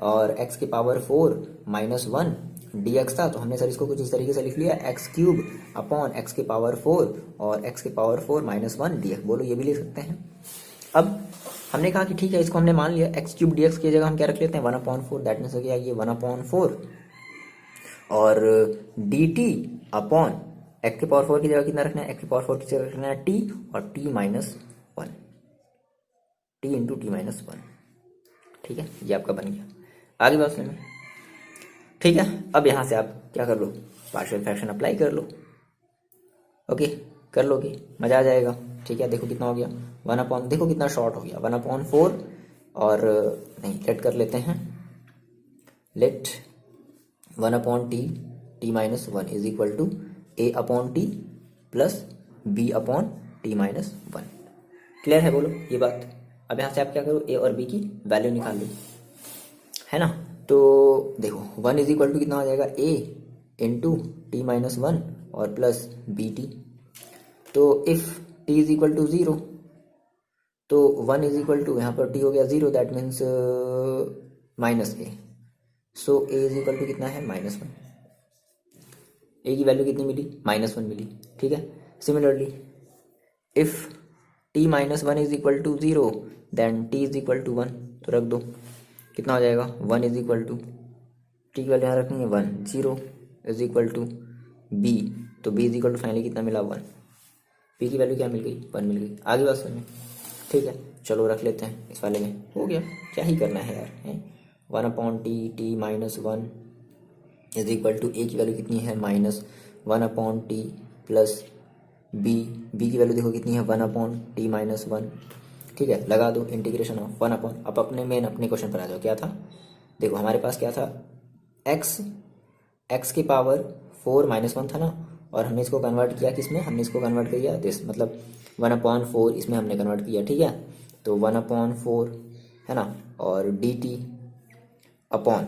और x की पावर 4 माइनस 1 dx था, तो हमने सर इसको कुछ इस तरीके से लिख लिया, x क्यूब अपॉन x के पावर 4 और x के पावर 4 माइनस 1 dx। बोलो ये भी लिख सकते हैं। अब हमने कहा कि ठीक है, इसको हमने मान लिया, x क्यूब dx की जगह हम क्या रख लेते हैं, 1/4, दैट मीन्स हो गया ये 1/4 और dt अपॉन x के पावर 4 की जगह कितना रखना है, x के पावर 4 की जगह रखना है t और t minus 1, t into T minus 1, ठीक है, ये आपका बन गया। आगे बात सुनो, ठीक है। अब यहाँ से आप क्या कर लो, पार्शियल फ्रैक्शन अप्लाई कर लो, ओके, कर लोगे, मजा आ जाएगा, ठीक है। देखो कितना हो गया, 1/, देखो कितना शॉर्ट हो गया, 1/4 और नहीं, लेट कर लेते हैं, let 1/t t minus 1 is equal to a/t plus b/t minus 1। Clear है, बोलो ये बात। अब यहाँ से आप क्या करो, a और b की वैल्यू निकाल लो, है ना। तो देखो 1 इज इक्वल टू कितना हो जाएगा, a इंटू टी माइनस 1 और प्लस बी टी। तो if t is equal to 0, तो 1 इज इक्वल टू, यहाँ पर t हो गया 0, that means minus a। So a is equal to कितना है, -1। a की वैल्यू कितनी मिली, -1 मिली, ठीक है। Similarly if t minus 1 is equal to 0 then t is equal to 1, तो रख दो, कितना हो जाएगा, 1 इज इक्वल टू, t की वैल्यू यहाँ रखनी है 1, 0 इज इक्वल टू b, तो b is equal to finally कितना मिला, 1। p की वैल्यू क्या मिल गई, 1 मिल गई। आगे बात सुनिए, ठीक है, चलो रख लेते हैं इस वाले में, हो गया, क्या ही करना है यार, है 1/t t minus 1 is equal to a की वैल्यू कितनी है, -1/t प्लस b की वैल्यू देखो कितनी है, 1/t माइनस 1, ठीक है। लगा दो इंटीग्रेशन ऑफ 1/, अब अपने क्वेश्चन पर आ जाओ, क्या था, देखो हमारे पास क्या था, x के पावर 4 माइनस 1 था ना, और हमने इसको कन्वर्ट किया किसमें, हमने इसको कन्वर्ट किया दिस, मतलब 1/4 इसमें हमने कन्वर्ट किया, ठीक है। तो 1/4 है ना, और dt अपॉन,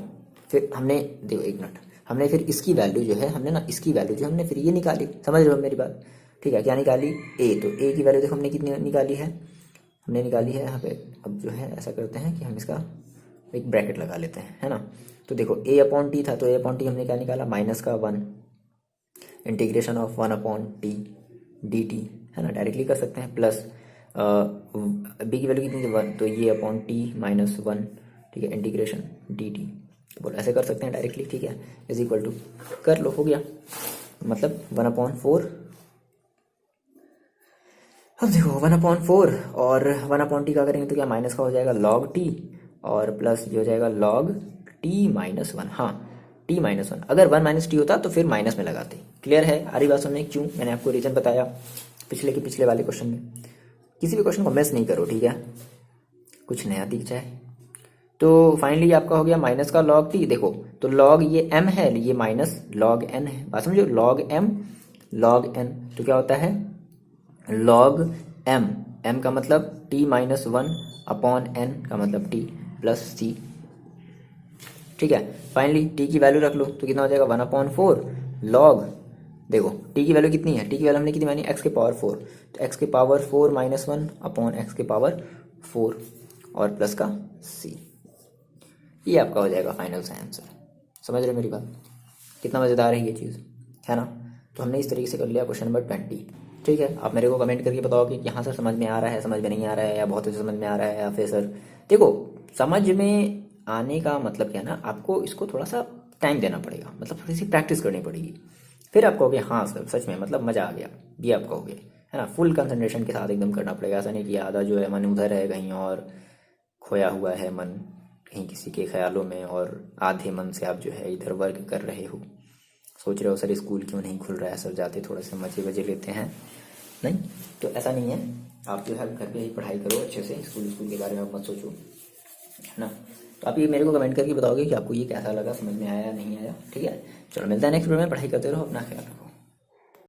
फिर हमने देखो एक मिनट, हमने फिर इसकी वैल्यू जो है, हमने ना इसकी वैल्यू जो हमने फिर ये निकाली, समझ रहे हो मेरी बात, ठीक है। क्या निकाली, a, तो a की वैल्यू देखो हमने कितनी निकाली है, हमने निकाली है यहाँ पे। अब जो है ऐसा करते हैं कि हम इसका एक ब्रैकेट लगा लेते हैं, है ना। तो देखो a/t था, तो a/t हमने क्या निकाला, -1 इंटीग्रेशन ऑफ 1/t dt, है ना, डायरेक्टली कर सकते हैं, प्लस b की वैल्यू कितनी थी, 1, तो ये t माइनस 1, ठीक है, इंटीग्रेशन dt, बोलो ऐसे कर सकते हैं डायरेक्टली, ठीक है, इज इक्वल टू, कर लो, हो गया, मतलब 1/4। अब देखो 1/4 और 1/t का करेंगे तो क्या माइनस का हो जाएगा log t, और प्लस ये हो जाएगा log t माइनस 1, हाँ t माइनस 1, अगर 1 - t होता तो फिर माइनस में लगाते। क्लियर है, आ रही बात सुनने, क्यों, मैंने आपको रीजन बताया पिछले वाले क्वेश्चन में। किसी भी क्वेश्चन को मिस नहीं करो, ठीक है, कुछ नया दिख जाए। तो फाइनली आपका हो गया माइनस का log t, देखो तो log ये m है, ये माइनस log n है, बात समझो, log m log n, तो क्या होता है log m का मतलब t माइनस 1 अपॉन n का मतलब t प्लस c, ठीक है। फाइनली t की वैल्यू रख लो, तो कितना हो जाएगा 1/4 log, देखो t की वैल्यू कितनी है, t की वैल्यू हमने कितनी मानी, x के पावर 4, तो x के पावर 4 माइनस 1 अपॉन x के पावर 4 और प्लस का c, ये आपका हो जाएगा फाइनल सा आंसर। समझ रहे हो मेरी बात, कितना मज़ेदार है ये चीज़, है ना। तो हमने इस तरीके से कर लिया क्वेश्चन नंबर 20, ठीक है। आप मेरे को कमेंट करके बताओ कि यहाँ सर समझ में आ रहा है, समझ में नहीं आ रहा है, या बहुत अच्छे समझ में आ रहा है, या फिर सर देखो समझ में आने का मतलब क्या है ना, आपको इसको थोड़ा सा टाइम देना पड़ेगा, मतलब थोड़ी सी प्रैक्टिस करनी पड़ेगी। फिर आप कहोगे हाँ सर सच में मतलब मज़ा आ गया, ये आप कहोगे, है ना। फुल कंसंट्रेशन के साथ एकदम करना पड़ेगा, ऐसा नहीं कि आधा जो है मन उधर है कहीं और खोया हुआ है मन कहीं किसी के ख्यालों में, और आधे मन से आप जो है इधर वर्क कर रहे हो, सोच रहे हो सर स्कूल क्यों नहीं खुल रहा है, सर जाते थोड़े से मजे वजे लेते हैं। नहीं, तो ऐसा नहीं है। आप जो है घर पे ही पढ़ाई करो अच्छे से, स्कूल स्कूल के बारे में मत सोचो, है ना। तो आप ये मेरे को कमेंट करके बताओगे कि आपको ये कैसा लगा, समझ में आया या नहीं आया, ठीक है। चलो मिलता है नेक्स्ट वीडियो में, पढ़ाई करते रहो, अपना ख्याल रखो।